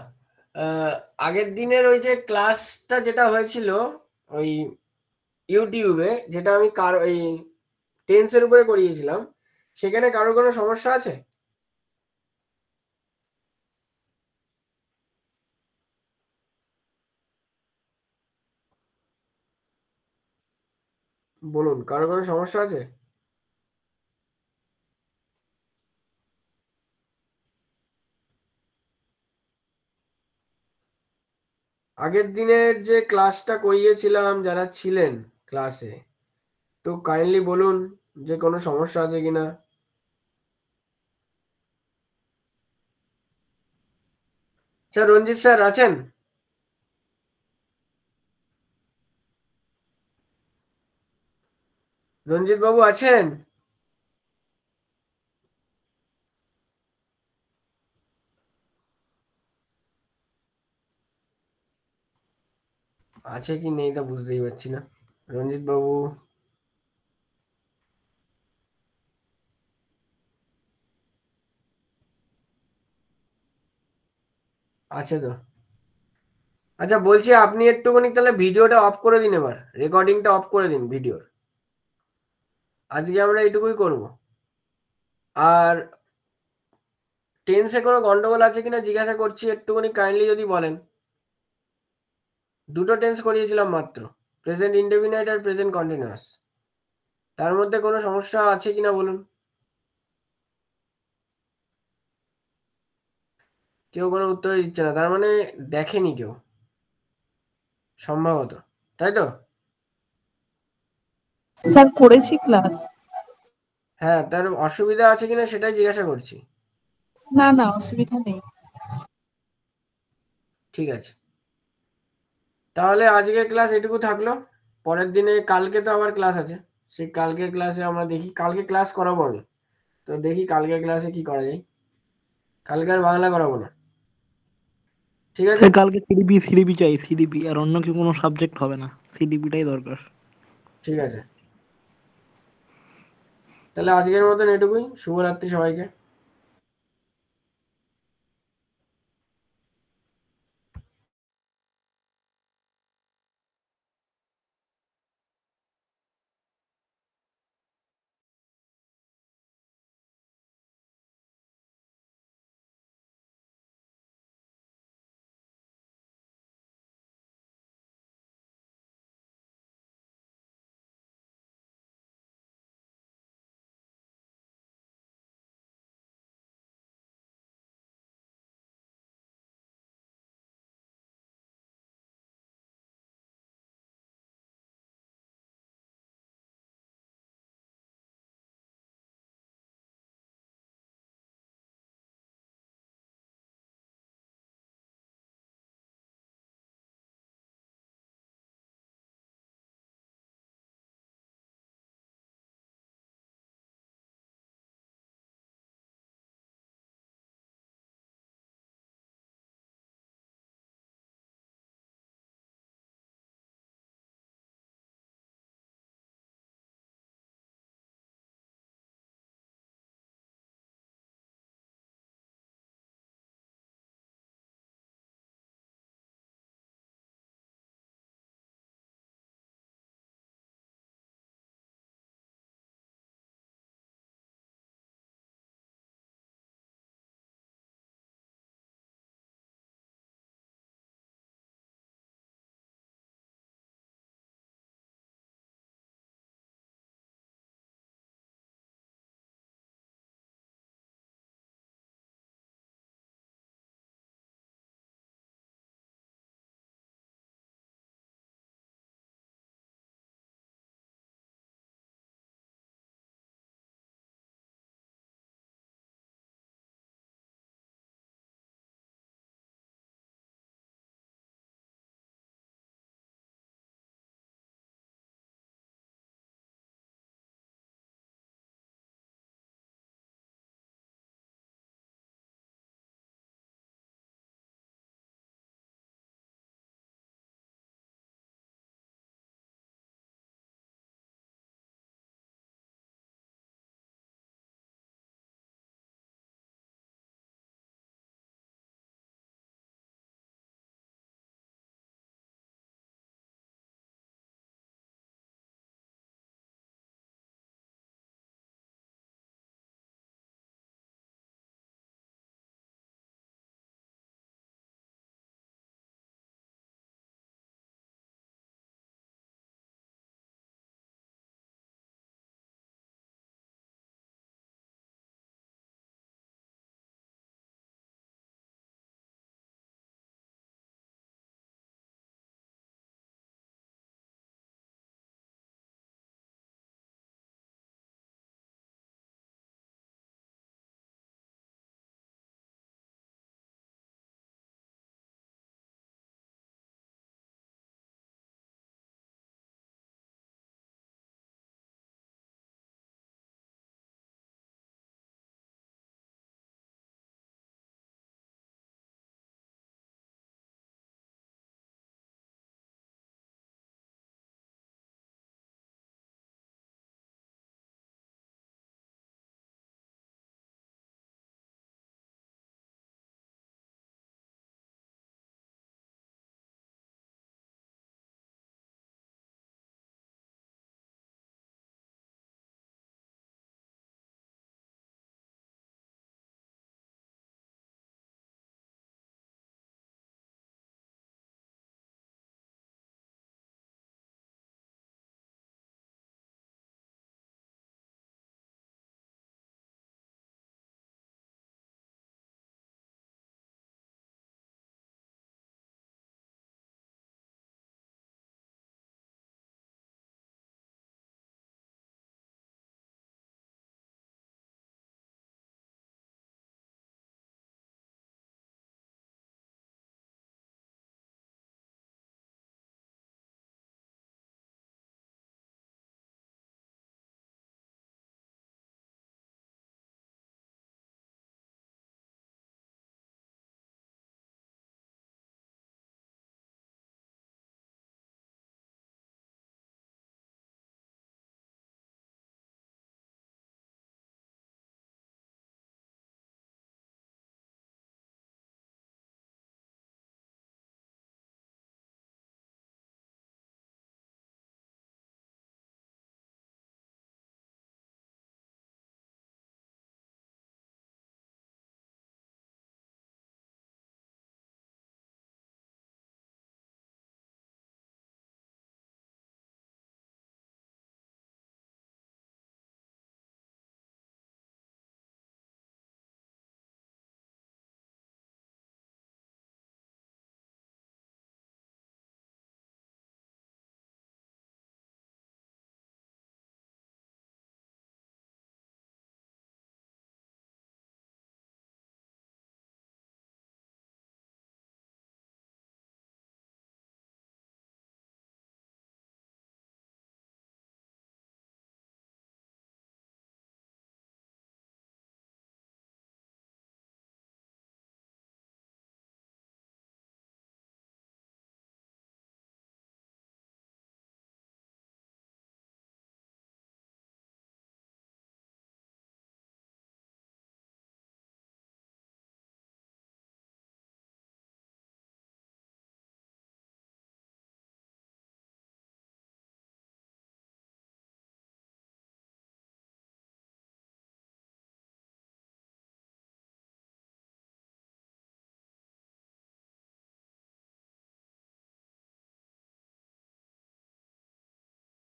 আগের দিনের ওই যে ক্লাসটা যেটা হয়েছিল ওই ইউটিউবে, যেটা আমি ওই টেন্সের উপরে করিয়েছিলাম, সেখানে কারোর কোনো সমস্যা আছে? বলুন, কারোর কোনো সমস্যা আছে? আগের দিনের যে ক্লাসটা করিয়েছিলাম যারা ছিলেন ক্লাসে, তো কাইন্ডলি বলুন যে কোনো সমস্যা আছে কিনা। স্যার রঞ্জিত স্যার আছেন? রঞ্জিত বাবু আছেন? আছে কি নেই তা বুঝতেই পারছি না। রঞ্জিত বাবু আছে তো? আচ্ছা বলছি, আপনি একটুখানি তাহলে ভিডিওটা অফ করে দিন, এবার রেকর্ডিংটা অফ করে দিন ভিডিওর। আজকে আমরা এটুকুই করব। আর টেন্সে কোনো গন্ডগোল আছে কিনা জিজ্ঞাসা করছি, একটুখানি কাইন্ডলি যদি বলেন। দুটো টেন্স করিয়েছিলাম মাত্র, প্রেজেন্ট ইনডেফিনাইট আর প্রেজেন্ট কন্টিনিউয়াস। তার মধ্যে কোনো সমস্যা আছে কিনা বলুন। কেউ কোনো উত্তর দিচ্ছে না, তার মানে দেখেনি কেউ সম্ভবত, তাই তো? স্যার করেছি ক্লাস। হ্যাঁ, তার অসুবিধা আছে কিনা সেটাই জিজ্ঞাসা করছি। না না, অসুবিধা নেই। ঠিক আছে, তাহলে আজকের ক্লাস এটুকু থাকলো। পরের দিনে কালকে তো আবার ক্লাস আছে, সেই কালকের ক্লাসে আমরা দেখি, কালকে ক্লাস করাবো আমি, তো দেখি কালকের ক্লাসে কি করা যায়। কালকে আর বাংলা করাবো না, ঠিক আছে? স্যার কালকে সিডিপি চাই, সিডিপি, আর অন্য কি কোনো সাবজেক্ট হবে না, সিডিপিটাই দরকার। ঠিক আছে, তাহলে আজকের মতন এটুকুই। শুভরাত্রি সবাইকে।